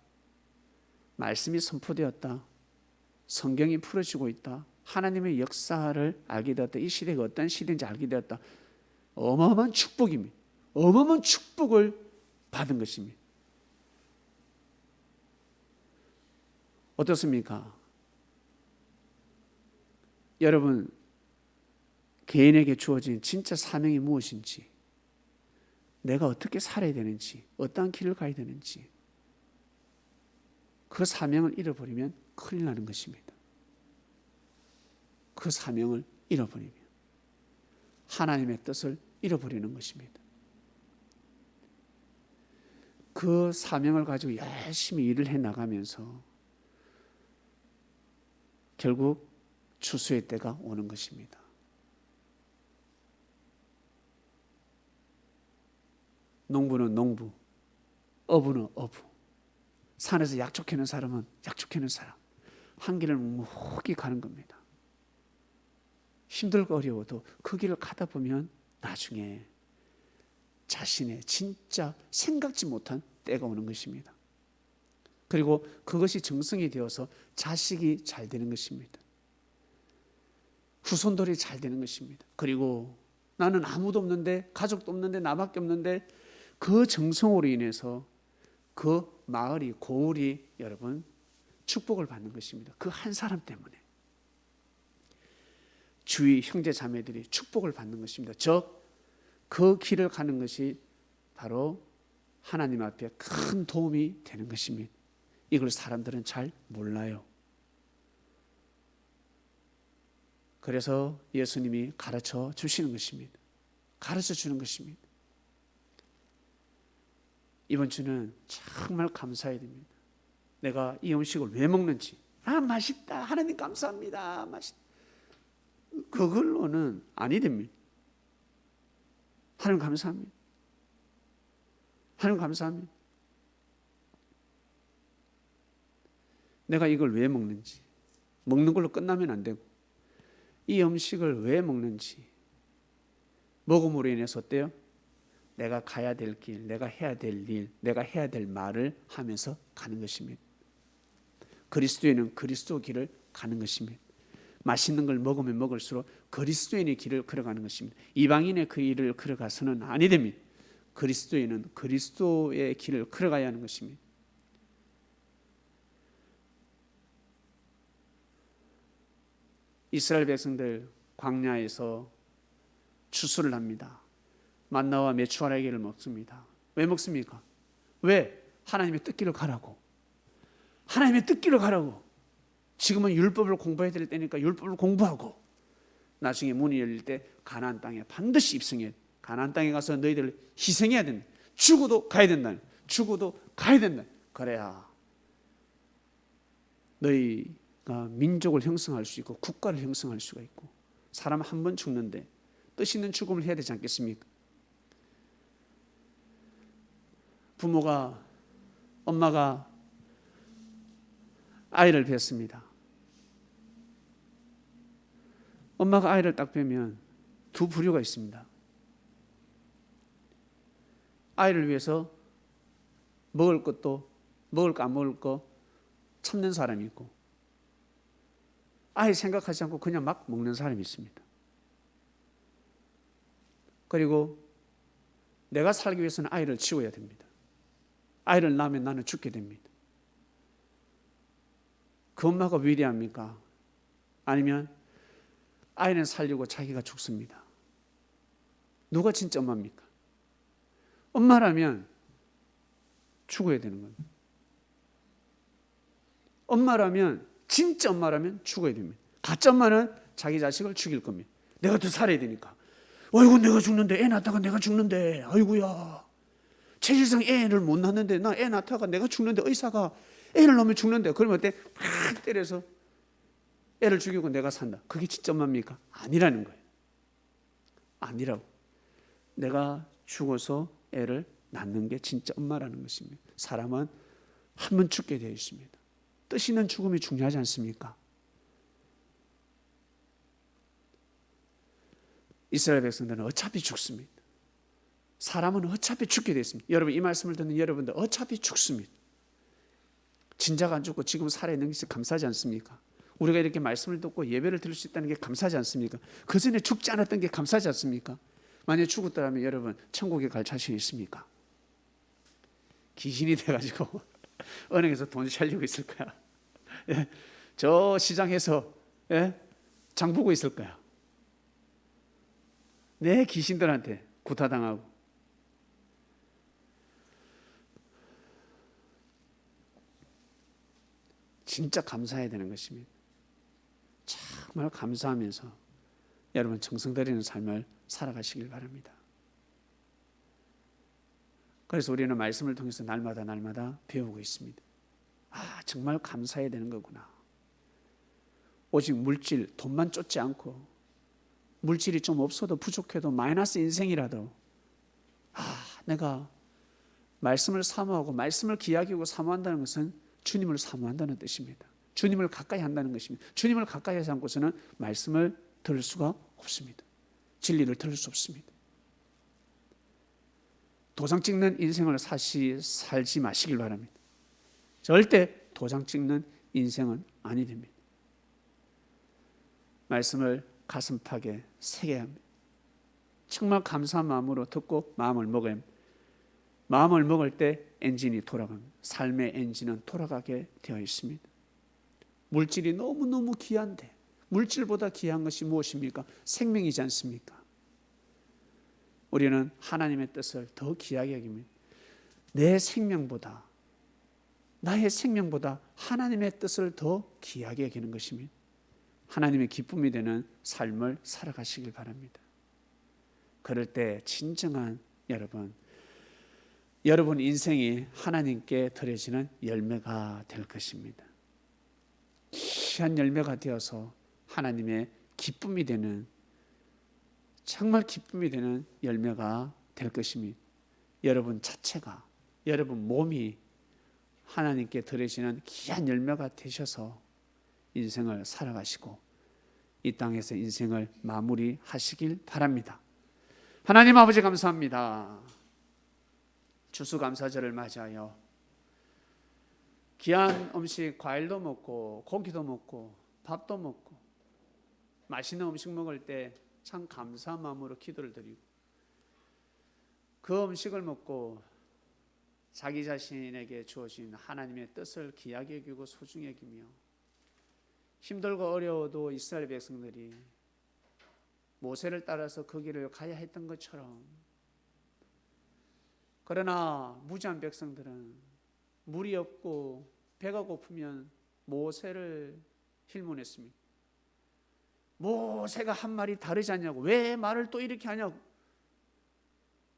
말씀이 선포되었다. 성경이 풀어지고 있다. 하나님의 역사를 알게 되었다. 이 시대가 어떤 시대인지 알게 되었다. 어마어마한 축복입니다. 어마어마한 축복을 받은 것입니다. 어떻습니까? 여러분 개인에게 주어진 진짜 사명이 무엇인지, 내가 어떻게 살아야 되는지, 어떠한 길을 가야 되는지, 그 사명을 잃어버리면 큰일 나는 것입니다. 그 사명을 잃어버리면 하나님의 뜻을 잃어버리는 것입니다. 그 사명을 가지고 열심히 일을 해나가면서 결국 추수의 때가 오는 것입니다. 농부는 농부, 어부는 어부, 산에서 약초 캐는 사람은 약초 캐는 사람, 한 길을 묵묵히 가는 겁니다. 힘들고 어려워도 그 길을 가다 보면 나중에 자신의 진짜 생각지 못한 때가 오는 것입니다. 그리고 그것이 정성이 되어서 자식이 잘 되는 것입니다. 후손들이 잘 되는 것입니다. 그리고 나는 아무도 없는데, 가족도 없는데, 나밖에 없는데, 그 정성으로 인해서 그 마을이, 고을이 여러분 축복을 받는 것입니다. 그 한 사람 때문에 주위 형제 자매들이 축복을 받는 것입니다. 즉 그 길을 가는 것이 바로 하나님 앞에 큰 도움이 되는 것입니다. 이걸 사람들은 잘 몰라요. 그래서 예수님이 가르쳐 주시는 것입니다. 가르쳐 주는 것입니다. 이번 주는 정말 감사해야 됩니다. 내가 이 음식을 왜 먹는지. 맛있다. 하나님 감사합니다. 맛있다. 그걸로는 아니 됩니다. 하나님 감사합니다. 하나님 감사합니다. 내가 이걸 왜 먹는지. 먹는 걸로 끝나면 안 되고, 이 음식을 왜 먹는지, 먹음으로 인해서 어때요? 내가 가야 될 길, 내가 해야 될 일, 내가 해야 될 말을 하면서 가는 것입니다. 그리스도인은 그리스도 길을 가는 것입니다. 맛있는 걸 먹으면 먹을수록 그리스도인의 길을 걸어가는 것입니다. 이방인의 그 길을 걸어가서는 아니 됩니다. 그리스도인은 그리스도의 길을 걸어가야 하는 것입니다. 이스라엘 백성들 광야에서 추수를 합니다. 만나와 메추라기를 먹습니다. 왜 먹습니까? 왜? 하나님의 뜻길을 가라고. 하나님의 뜻길을 가라고. 지금은 율법을 공부해야 될 때니까 율법을 공부하고, 나중에 문이 열릴 때 가나안 땅에 반드시 입성해. 가나안 땅에 가서 너희들 희생해야 된다. 죽어도 가야 된다. 죽어도 가야 된다. 그래야 너희가 민족을 형성할 수 있고 국가를 형성할 수가 있고, 사람 한 번 죽는데 뜻 있는 죽음을 해야 되지 않겠습니까? 부모가, 엄마가 아이를 낳습니다. 엄마가 아이를 딱 뵈면 두 부류가 있습니다. 아이를 위해서 먹을 것도 먹을까 안 먹을 거 참는 사람이 있고, 아이 생각하지 않고 그냥 막 먹는 사람이 있습니다. 그리고 내가 살기 위해서는 아이를 치워야 됩니다. 아이를 낳으면 나는 죽게 됩니다. 그 엄마가 위대합니까? 아니면 아이는 살려고 자기가 죽습니다. 누가 진짜 엄마입니까? 엄마라면 죽어야 되는 겁니다. 엄마라면, 진짜 엄마라면 죽어야 됩니다. 가짜 엄마는 자기 자식을 죽일 겁니다. 내가 더 살아야 되니까. 아이고 내가 죽는데, 애 낳다가 내가 죽는데, 아이고야 체질상 애를 못 낳는데, 나 애 낳다가 내가 죽는데, 의사가 애를 낳으면 죽는데, 그러면 어때? 팍 때려서 애를 죽이고 내가 산다. 그게 진짜 엄마입니까? 아니라는 거예요. 아니라고. 내가 죽어서 애를 낳는 게 진짜 엄마라는 것입니다. 사람은 한 번 죽게 되어 있습니다. 뜻 있는 죽음이 중요하지 않습니까? 이스라엘 백성들은 어차피 죽습니다. 사람은 어차피 죽게 되어 있습니다. 여러분, 이 말씀을 듣는 여러분들 어차피 죽습니다. 진작 안 죽고 지금 살아있는 것이 감사하지 않습니까? 우리가 이렇게 말씀을 듣고 예배를 드릴 수 있다는 게 감사하지 않습니까? 그 전에 죽지 않았던 게 감사하지 않습니까? 만약에 죽었더라면 여러분 천국에 갈 자신이 있습니까? 귀신이 돼가지고 은행에서 돈 살리고 있을 거야. 예? 저 시장에서 장 보고 있을 거야. 내 귀신들한테 구타당하고. 진짜 감사해야 되는 것입니다. 정말 감사하면서 여러분 정성 들이는 삶을 살아가시길 바랍니다. 그래서 우리는 말씀을 통해서 날마다 배우고 있습니다. 정말 감사해야 되는 거구나. 오직 물질, 돈만 쫓지 않고, 물질이 좀 없어도 부족해도 마이너스 인생이라도 내가 말씀을 사모하고 말씀을 귀하게 사모한다는 것은 주님을 사모한다는 뜻입니다. 주님을 가까이 한다는 것입니다. 주님을 가까이 하지 않고서는 말씀을 들을 수가 없습니다. 진리를 들을 수 없습니다. 도장 찍는 인생을 살지 마시길 바랍니다. 절대 도장 찍는 인생은 아니 됩니다. 말씀을 가슴팍에 새겨야 합니다. 정말 감사한 마음으로 듣고 마음을 먹어야 합니다. 마음을 먹을 때 엔진이 돌아갑니다. 삶의 엔진은 돌아가게 되어 있습니다. 물질이 너무너무 귀한데 물질보다 귀한 것이 무엇입니까? 생명이지 않습니까? 우리는 하나님의 뜻을 더 귀하게 여깁니다. 내 생명보다, 나의 생명보다 하나님의 뜻을 더 귀하게 여기는 것입니다. 하나님의 기쁨이 되는 삶을 살아가시길 바랍니다. 그럴 때 진정한 여러분 인생이 하나님께 드려지는 열매가 될 것입니다. 귀한 열매가 되어서 하나님의 기쁨이 되는, 정말 기쁨이 되는 열매가 될 것입니다. 여러분 자체가, 여러분 몸이 하나님께 드려지는 귀한 열매가 되셔서 인생을 살아가시고 이 땅에서 인생을 마무리하시길 바랍니다. 하나님 아버지 감사합니다. 추수감사절을 맞이하여 귀한 음식, 과일도 먹고 고기도 먹고 밥도 먹고 맛있는 음식 먹을 때 참 감사한 마음으로 기도를 드리고 그 음식을 먹고 자기 자신에게 주어진 하나님의 뜻을 귀하게 여기고 소중히 여기며 힘들고 어려워도 이스라엘 백성들이 모세를 따라서 그 길을 가야 했던 것처럼, 그러나 무지한 백성들은 물이 없고 배가 고프면 모세를 힐문했습니다. 모세가 한 말이 다르지 않냐고, 왜 말을 또 이렇게 하냐고,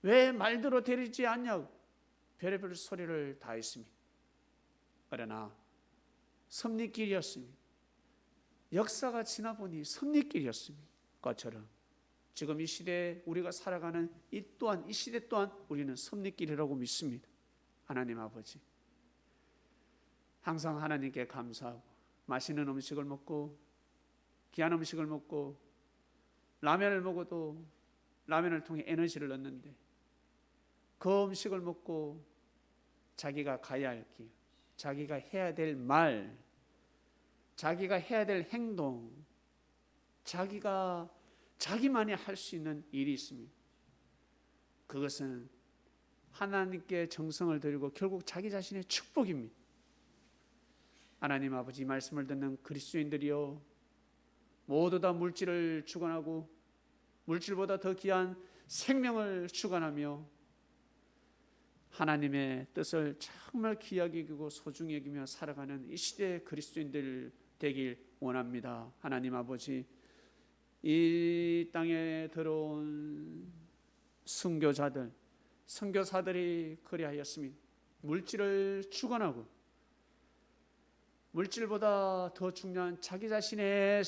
왜 말대로 되지 않냐고 별의별 소리를 다 했습니다. 그러나 섭리길이었습니다. 역사가 지나보니 섭리길이었습니다. 것처럼 지금 이 시대에 우리가 살아가는 이 시대 또한 우리는 섭리길이라고 믿습니다. 하나님 아버지, 항상 하나님께 감사하고 맛있는 음식을 먹고 귀한 음식을 먹고 라면을 먹어도 라면을 통해 에너지를 얻는데 그 음식을 먹고 자기가 가야 할 길, 자기가 해야 될 말, 자기가 해야 될 행동, 자기만이 할 수 있는 일이 있습니다. 그것은 하나님께 정성을 들이고 결국 자기 자신의 축복입니다. 하나님 아버지, 말씀을 듣는 그리스도인들이여 모두 다 물질을 주관하고 물질보다 더 귀한 생명을 주관하며 하나님의 뜻을 정말 귀하게 여기고 소중히 여기며 살아가는 이 시대의 그리스도인들 되길 원합니다. 하나님 아버지, 이 땅에 들어온 선교사들이 그리하였습니다. 물질을 주관하고 물질보다 더 중요한 자기 자신의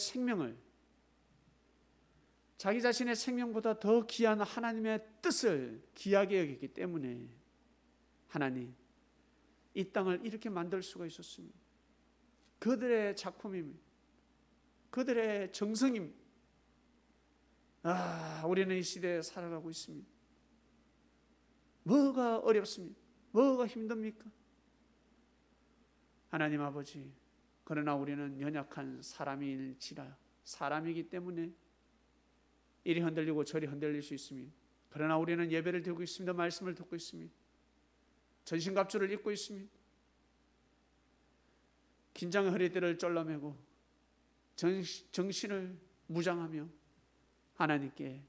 생명보다 더 귀한 하나님의 뜻을 귀하게 여기기 때문에 하나님, 이 땅을 이렇게 만들 수가 있었습니다. 그들의 작품입니다. 그들의 정성입니다. 우리는 이 시대에 살아가고 있습니다. 뭐가 어렵습니까? 뭐가 힘듭니까? 하나님 아버지, 그러나 우리는 연약한 사람이기 때문에 이리 흔들리고 저리 흔들릴 수 있습니다. 그러나 우리는 예배를 드리고 있습니다. 말씀을 듣고 있습니다. 전신갑주를 입고 있습니다. 긴장의 허리띠를 쫄라매고 정신을 무장하며 하나님께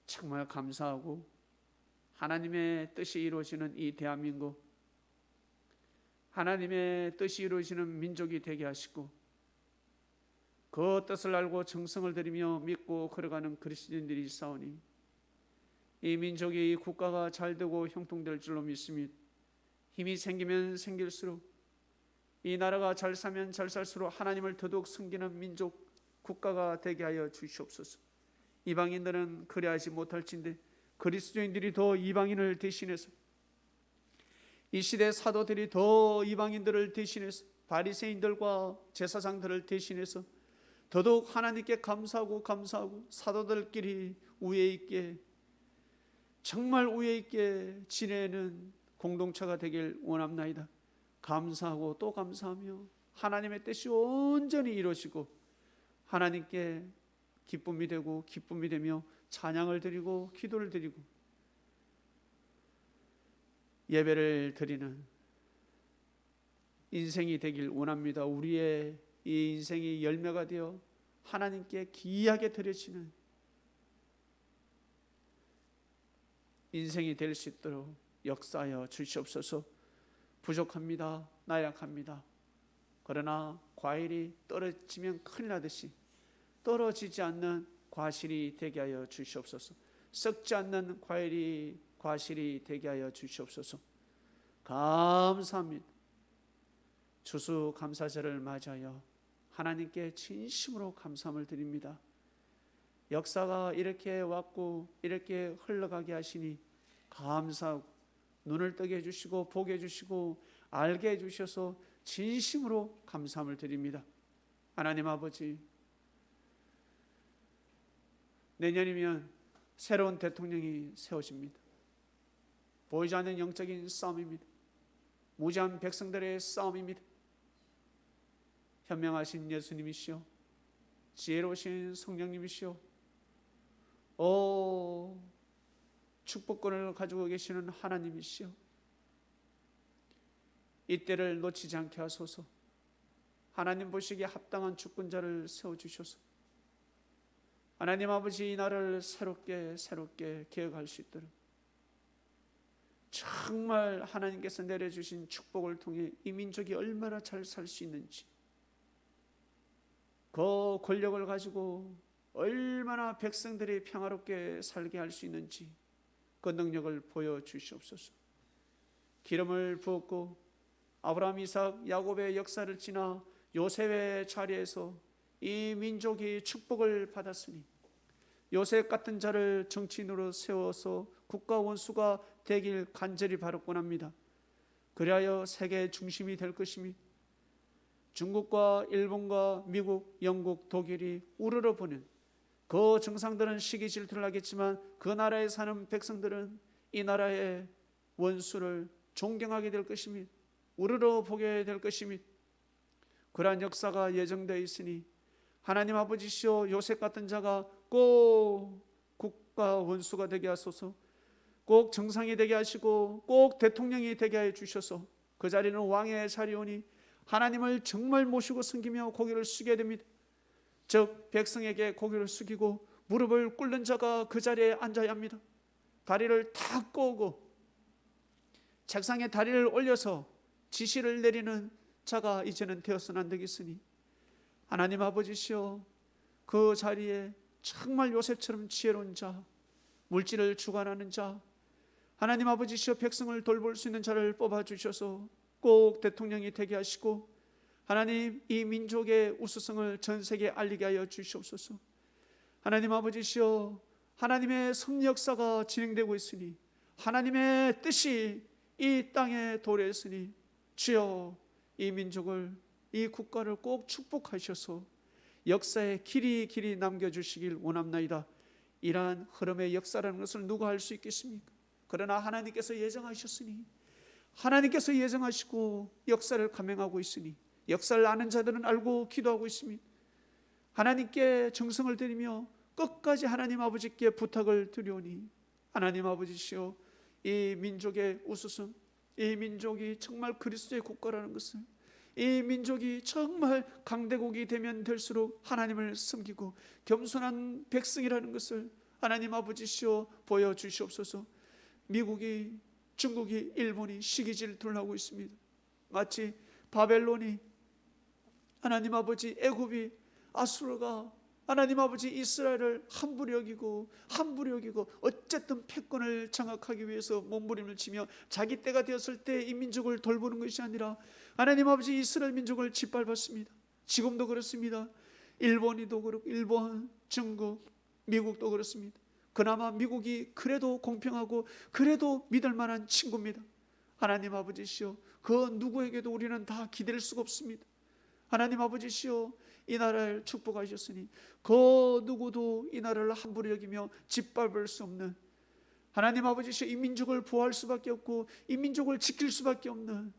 정말 감사하고 하나님의 뜻이 이루어지는 이 대한민국, 하나님의 뜻이 이루어지는 민족이 되게 하시고 그 뜻을 알고 정성을 들이며 믿고 걸어가는 그리스도인들이 있사오니 이 민족이, 이 국가가 잘되고 형통될 줄로 믿습니다. 힘이 생기면 생길수록, 이 나라가 잘 사면 잘 살수록 하나님을 더더욱 섬기는 민족, 국가가 되게 하여 주시옵소서. 이방인들은 그리하지 못할진데 그리스도인들이 더 이방인을 대신해서, 이 시대 사도들이 더 이방인들을 대신해서, 바리새인들과 제사장들을 대신해서 더더욱 하나님께 감사하고 사도들끼리 우애 있게, 정말 우애 있게 지내는 공동체가 되길 원합나이다. 감사하고 또 감사하며 하나님의 뜻이 온전히 이루어지고 하나님께 기쁨이 되며 찬양을 드리고 기도를 드리고 예배를 드리는 인생이 되길 원합니다. 우리의 이 인생이 열매가 되어 하나님께 귀하게 드려지는 인생이 될 수 있도록 역사하여 주시옵소서. 부족합니다. 나약합니다. 그러나 과일이 떨어지면 큰일 나듯이 떨어지지 않는 과실이 되게 하여 주시옵소서. 썩지 않는 과실이 되게 하여 주시옵소서. 감사합니다. 추수감사절을 맞이하여 하나님께 진심으로 감사함을 드립니다. 역사가 이렇게 왔고 이렇게 흘러가게 하시니 감사하고 눈을 뜨게 해주시고 보게 해주시고 알게 해주셔서 진심으로 감사함을 드립니다. 하나님 아버지, 내년이면 새로운 대통령이 세워집니다. 보이지 않는 영적인 싸움입니다. 무지한 백성들의 싸움입니다. 현명하신 예수님이시여, 지혜로우신 성령님이시여, 축복권을 가지고 계시는 하나님이시여, 이때를 놓치지 않게 하소서. 하나님 보시기에 합당한 주권자를 세워주셔서 하나님 아버지, 이 나라를 새롭게 개혁할 수 있도록 정말 하나님께서 내려주신 축복을 통해 이 민족이 얼마나 잘 살 수 있는지, 그 권력을 가지고 얼마나 백성들이 평화롭게 살게 할 수 있는지 그 능력을 보여주시옵소서. 기름을 부었고 아브라함, 이삭, 야곱의 역사를 지나 요셉의 자리에서 이 민족이 축복을 받았으니 요셉 같은 자를 정치인으로 세워서 국가 원수가 되길 간절히 바라곤합니다. 그리하여 세계의 중심이 될 것이며 중국과 일본과 미국, 영국, 독일이 우러러보는 그 정상들은 시기 질투를 하겠지만 그 나라에 사는 백성들은 이 나라의 원수를 존경하게 될 것이며 우러러보게 될 것이며 그러한 역사가 예정되어 있으니 하나님 아버지시여, 요셉 같은 자가 꼭 국가 원수가 되게 하소서. 꼭 정상이 되게 하시고 꼭 대통령이 되게 해 주셔서 그 자리는 왕의 자리오니 하나님을 정말 모시고 섬기며 고개를 숙여야 됩니다. 즉 백성에게 고개를 숙이고 무릎을 꿇는 자가 그 자리에 앉아야 합니다. 다리를 탁 꼬고 책상에 다리를 올려서 지시를 내리는 자가 이제는 되어서는 안 되겠으니 하나님 아버지시여, 그 자리에 정말 요셉처럼 지혜로운 자, 물질을 주관하는 자, 하나님 아버지시여 백성을 돌볼 수 있는 자를 뽑아주셔서 꼭 대통령이 되게 하시고 하나님 이 민족의 우수성을 전 세계에 알리게 하여 주시옵소서. 하나님 아버지시여, 하나님의 섭리 역사가 진행되고 있으니 하나님의 뜻이 이 땅에 도래했으니 주여, 이 민족을, 이 국가를 꼭 축복하셔서 역사에 길이 남겨주시길 원합나이다. 이러한 흐름의 역사라는 것을 누가 할 수 있겠습니까? 그러나 하나님께서 예정하셨으니, 하나님께서 예정하시고 역사를 감행하고 있으니 역사를 아는 자들은 알고 기도하고 있습니다. 하나님께 정성을 드리며 끝까지 하나님 아버지께 부탁을 드리오니 하나님 아버지시여, 이 민족의 우수성, 이 민족이 정말 그리스도의 국가라는 것을, 이 민족이 정말 강대국이 되면 될수록 하나님을 섬기고 겸손한 백성이라는 것을 하나님 아버지시여 보여주시옵소서. 미국이, 중국이, 일본이 시기 질투를 하고 있습니다. 마치 바벨론이, 하나님 아버지 애굽이, 아수르가 하나님 아버지 이스라엘을 함부로 여기고 어쨌든 패권을 장악하기 위해서 몸부림을 치며 자기 때가 되었을 때 이 민족을 돌보는 것이 아니라 하나님 아버지 이스라엘 민족을 짓밟았습니다. 지금도 그렇습니다. 일본이도 그렇고 일본, 중국, 미국도 그렇습니다. 그나마 미국이 그래도 공평하고 그래도 믿을 만한 친구입니다. 하나님 아버지시여, 그 누구에게도 우리는 다 기댈 수가 없습니다. 하나님 아버지시여, 이 나라를 축복하셨으니 그 누구도 이 나라를 함부로 여기며 짓밟을 수 없는, 하나님 아버지 이 민족을 보호할 수밖에 없고 이 민족을 지킬 수밖에 없는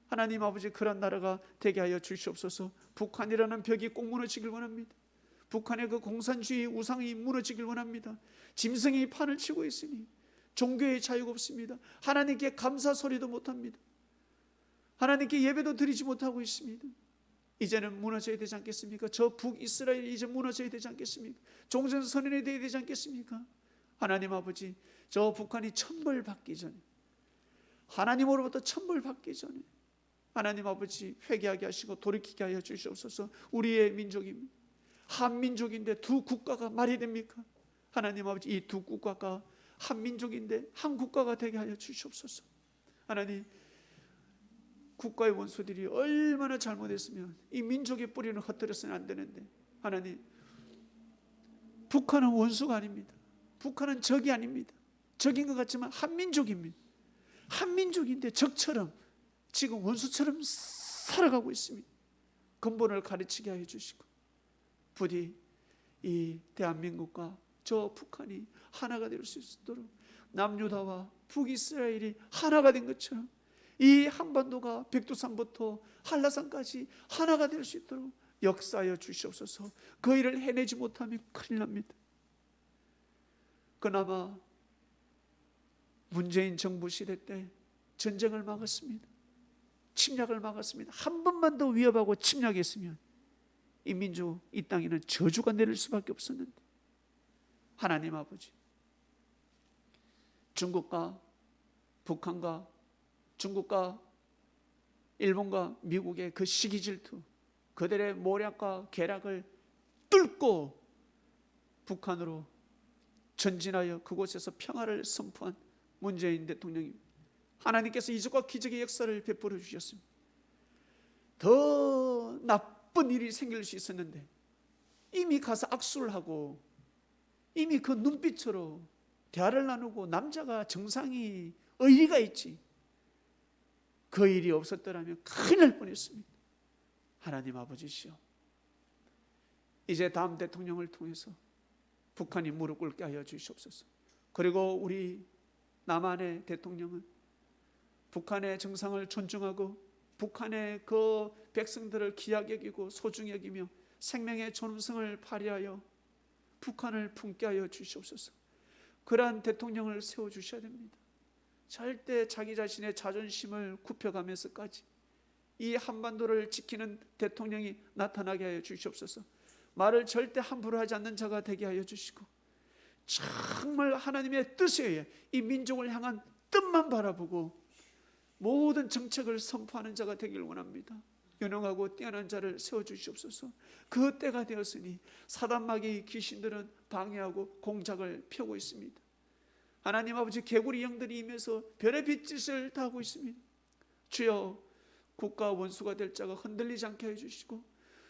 하나님 아버지 그런 나라가 되게 하여 주시옵소서. 북한이라는 벽이 꼭 무너지길 원합니다. 북한의 그 공산주의 우상이 무너지길 원합니다. 짐승이 판을 치고 있으니 종교의 자유가 없습니다. 하나님께 감사 소리도 못합니다. 하나님께 예배도 드리지 못하고 있습니다. 이제는 무너져야 되지 않겠습니까? 저 북이스라엘이 이제 무너져야 되지 않겠습니까? 종전선언이 되어야 되지 않겠습니까? 하나님 아버지, 저 북한이 천벌받기 전에, 하나님으로부터 천벌받기 전에 하나님 아버지 회개하게 하시고 돌이키게 하여 주시옵소서. 우리의 민족입니다. 한민족인데 두 국가가 말이 됩니까? 하나님 아버지, 이 두 국가가 한민족인데 한 국가가 되게 하여 주시옵소서. 하나님, 국가의 원수들이 얼마나 잘못했으면 이 민족의 뿌리는 흩어져서는 안 되는데, 하나님, 북한은 원수가 아닙니다. 북한은 적이 아닙니다. 적인 것 같지만 한민족입니다. 한민족인데 적처럼 지금 원수처럼 살아가고 있습니다. 근본을 가르치게 하여 주시고 부디 이 대한민국과 저 북한이 하나가 될 수 있도록, 남유다와 북이스라엘이 하나가 된 것처럼 이 한반도가 백두산부터 한라산까지 하나가 될 수 있도록 역사하여 주시옵소서. 그 일을 해내지 못하면 큰일 납니다. 그나마 문재인 정부 시대 때 전쟁을 막았습니다. 침략을 막았습니다. 한 번만 더 위협하고 침략했으면 이 민족, 이 땅에는 저주가 내릴 수밖에 없었는데, 하나님 아버지, 중국과 북한과 중국과 일본과 미국의 그 시기 질투, 그들의 모략과 계략을 뚫고 북한으로 전진하여 그곳에서 평화를 선포한 문재인 대통령입니다. 하나님께서 이적과 기적의 역사를 베풀어 주셨습니다. 더 나쁜 일이 생길 수 있었는데 이미 가서 악수를 하고 이미 그 눈빛으로 대화를 나누고 남자가 정상이 의리가 있지, 그 일이 없었더라면 큰일 날 뻔했습니다. 하나님 아버지시여, 이제 다음 대통령을 통해서 북한이 무릎 꿇게 하여 주시옵소서. 그리고 우리 남한의 대통령은 북한의 정상을 존중하고 북한의 그 백성들을 귀하게 여기고 소중히 여기며 생명의 존엄성을 발휘하여 북한을 품게 하여 주시옵소서. 그러한 대통령을 세워주셔야 됩니다. 절대 자기 자신의 자존심을 굽혀가면서까지 이 한반도를 지키는 대통령이 나타나게 하여 주시옵소서. 말을 절대 함부로 하지 않는 자가 되게 하여 주시고, 정말 하나님의 뜻에 의해 이 민족을 향한 뜻만 바라보고 모든 정책을 선포하는 자가 되길 원합니다. 유능하고 뛰어난 자를 세워주시옵소서. 그 때가 되었으니 사단마귀 귀신들은 방해하고 공작을 펴고 있습니다. 하나님 아버지, 개구리 영들이 임해서 별의 빛짓을 다 하고 있습니다. 주여, 국가 원수가 될 자가 흔들리지 않게 해주시고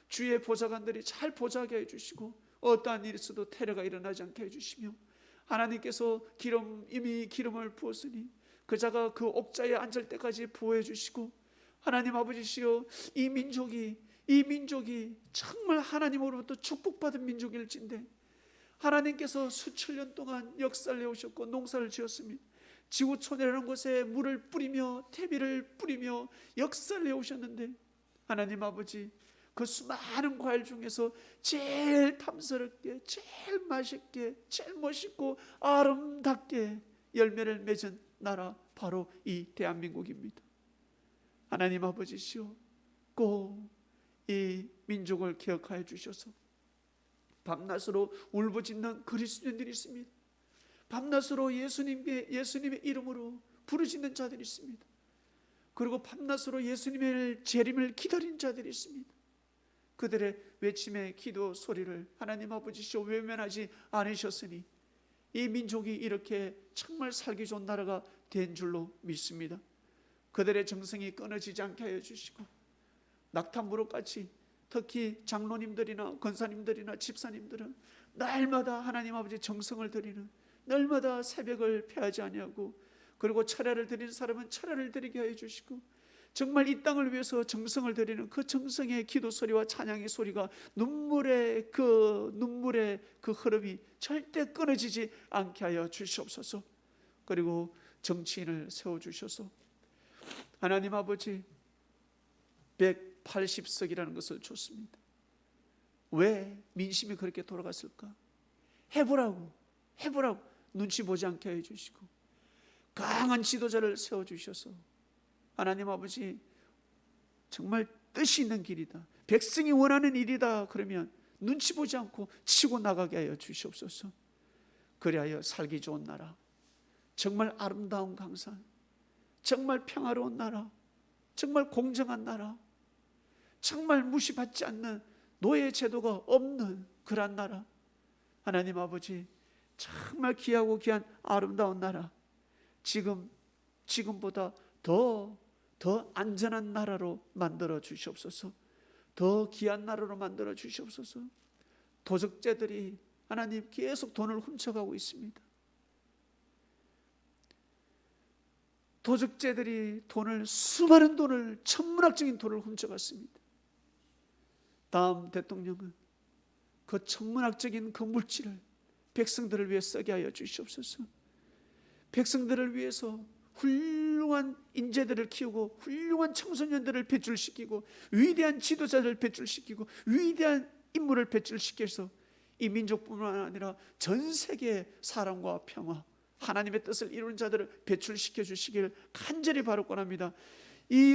주의 보좌관들이 잘 보좌하게 해주시고 어떠한 일이 있어도 테러가 일어나지 않게 해주시며, 하나님께서 이미 기름을 부었으니 그 자가 그 옥자에 앉을 때까지 보호해 주시고, 하나님 아버지시여, 이 민족이 정말 하나님으로부터 축복받은 민족일진데 하나님께서 수천 년 동안 역사를 내오셨고 농사를 지었습니다. 지구촌이라는 곳에 물을 뿌리며 태비를 뿌리며 역사를 내오셨는데, 하나님 아버지, 그 수많은 과일 중에서 제일 탐스럽게, 제일 맛있게, 제일 멋있고 아름답게 열매를 맺은 나라, 바로 이 대한민국입니다. 하나님 아버지시여, 꼭 이 민족을 기억하여 주셔서 밤낮으로 울부짖는 그리스도인들이 있습니다. 밤낮으로 예수님의 이름으로 부르짖는 자들이 있습니다. 그리고 밤낮으로 예수님의 재림을 기다리는 자들이 있습니다. 그들의 외침의 기도 소리를 하나님 아버지시여 외면하지 않으셨으니 이 민족이 이렇게 정말 살기 좋은 나라가 된 줄로 믿습니다. 그들의 정성이 끊어지지 않게 하여 주시고, 낙탄무릎같이 특히 장로님들이나 권사님들이나 집사님들은 날마다 하나님 아버지 정성을 드리는, 날마다 새벽을 패하지 아니하고, 그리고 철야를 드리는 사람은 철야를 드리게 하여 주시고, 정말 이 땅을 위해서 정성을 들이는 그 정성의 기도 소리와 찬양의 소리가 눈물의 그 흐름이 절대 끊어지지 않게 하여 주시옵소서. 그리고 정치인을 세워주셔서 하나님 아버지 180석이라는 것을 줬습니다. 왜 민심이 그렇게 돌아갔을까? 해보라고 눈치 보지 않게 해주시고 강한 지도자를 세워주셔서 하나님 아버지 정말 뜻이 있는 길이다, 백성이 원하는 일이다 그러면 눈치 보지 않고 치고 나가게 하여 주시옵소서. 그리하여 살기 좋은 나라, 정말 아름다운 강산, 정말 평화로운 나라, 정말 공정한 나라, 정말 무시받지 않는 노예 제도가 없는 그런 나라, 하나님 아버지 정말 귀하고 귀한 아름다운 나라, 지금보다 더 안전한 나라로 만들어 주시옵소서. 더 귀한 나라로 만들어 주시옵소서. 도적죄들이 하나님 계속 돈을 훔쳐가고 있습니다. 도적죄들이 수많은 돈을, 천문학적인 돈을 훔쳐갔습니다. 다음 대통령은 그 천문학적인 그 물질을 백성들을 위해 쓰게 하여 주시옵소서. 백성들을 위해서 훌륭한 인재들을 키우고 훌륭한 청소년들을 배출시키고 위대한 지도자들을 배출시키고 위대한 인물을 배출시켜서 이 민족뿐만 아니라 전 세계의 사랑과 평화, 하나님의 뜻을 이루는 자들을 배출시켜 주시길 간절히 바라옵니다.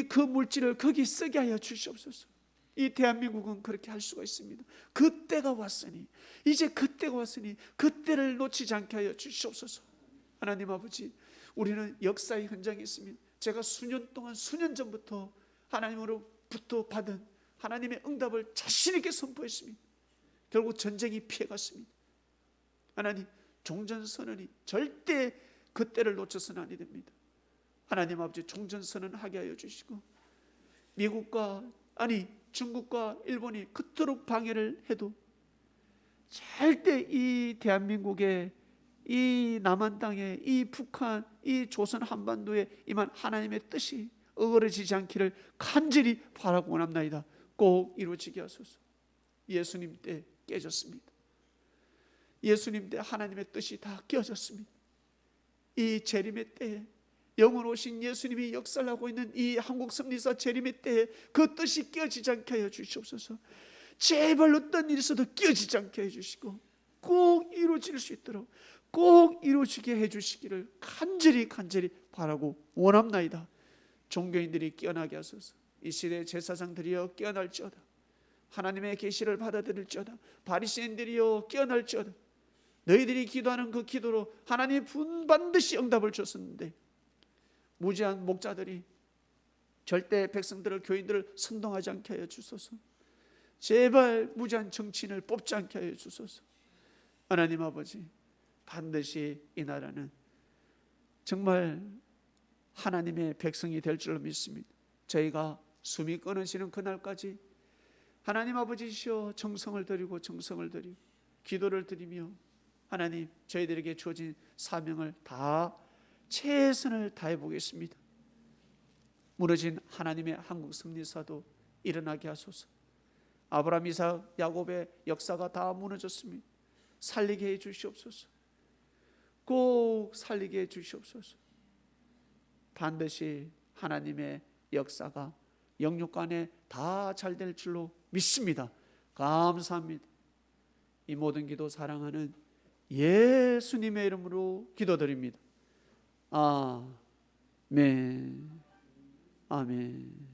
그 물질을 거기 쓰게 하여 주시옵소서. 이 대한민국은 그렇게 할 수가 있습니다. 그때가 왔으니, 이제 그때가 왔으니 그때를 놓치지 않게 하여 주시옵소서. 하나님 아버지, 우리는 역사의 현장에 있습니다. 제가 수년 전부터 하나님으로부터 받은 하나님의 응답을 자신 있게 선포했습니다. 결국 전쟁이 피해갔습니다. 하나님, 종전선언이 절대 그때를 놓쳐서는 아니 됩니다. 하나님 아버지, 종전선언하게 하여 주시고 중국과 일본이 그토록 방해를 해도 절대 이 대한민국의 이 남한 땅에, 이 북한, 이 조선 한반도에 임한 하나님의 뜻이 어그러지지 않기를 간절히 바라고 원합나이다. 꼭 이루어지게 하소서. 예수님 때 깨졌습니다. 예수님 때 하나님의 뜻이 다 깨어졌습니다. 이 재림의 때에, 영원 오신 예수님이 역사를 하고 있는 이 한국 섭리사 재림의 때에 그 뜻이 깨어지지 않게 하여 주시옵소서. 제발 어떤 일이 있어도 깨어지지 않게 해주시고 꼭 이루어질 수 있도록 꼭 이루어지게 해주시기를 간절히 바라고 원합나이다. 종교인들이 깨어나게 하소서. 이 시대의 제사장들이여 깨어날지어다. 하나님의 계시를 받아들일지어다. 바리새인들이여 깨어날지어다. 너희들이 기도하는 그 기도로 하나님이 반드시 응답을 줬었는데 무지한 목자들이 절대 백성들을, 교인들을 선동하지 않게 하여 주소서. 제발 무지한 정치인을 뽑지 않게 하여 주소서. 하나님 아버지, 반드시 이 나라는 정말 하나님의 백성이 될 줄로 믿습니다. 저희가 숨이 끊어지는 그날까지 하나님 아버지시여 정성을 드리고 기도를 드리며 하나님, 저희들에게 주어진 사명을 다 최선을 다해 보겠습니다. 무너진 하나님의 한국 섭리사도 일어나게 하소서. 아브라함, 이삭, 야곱의 역사가 다 무너졌습니다. 살리게 해 주시옵소서. 꼭 살리게 해 주시옵소서. 반드시 하나님의 역사가 영육간에 다 잘 될 줄로 믿습니다. 감사합니다. 이 모든 기도 사랑하는 예수님의 이름으로 기도드립니다. 아멘. 아멘.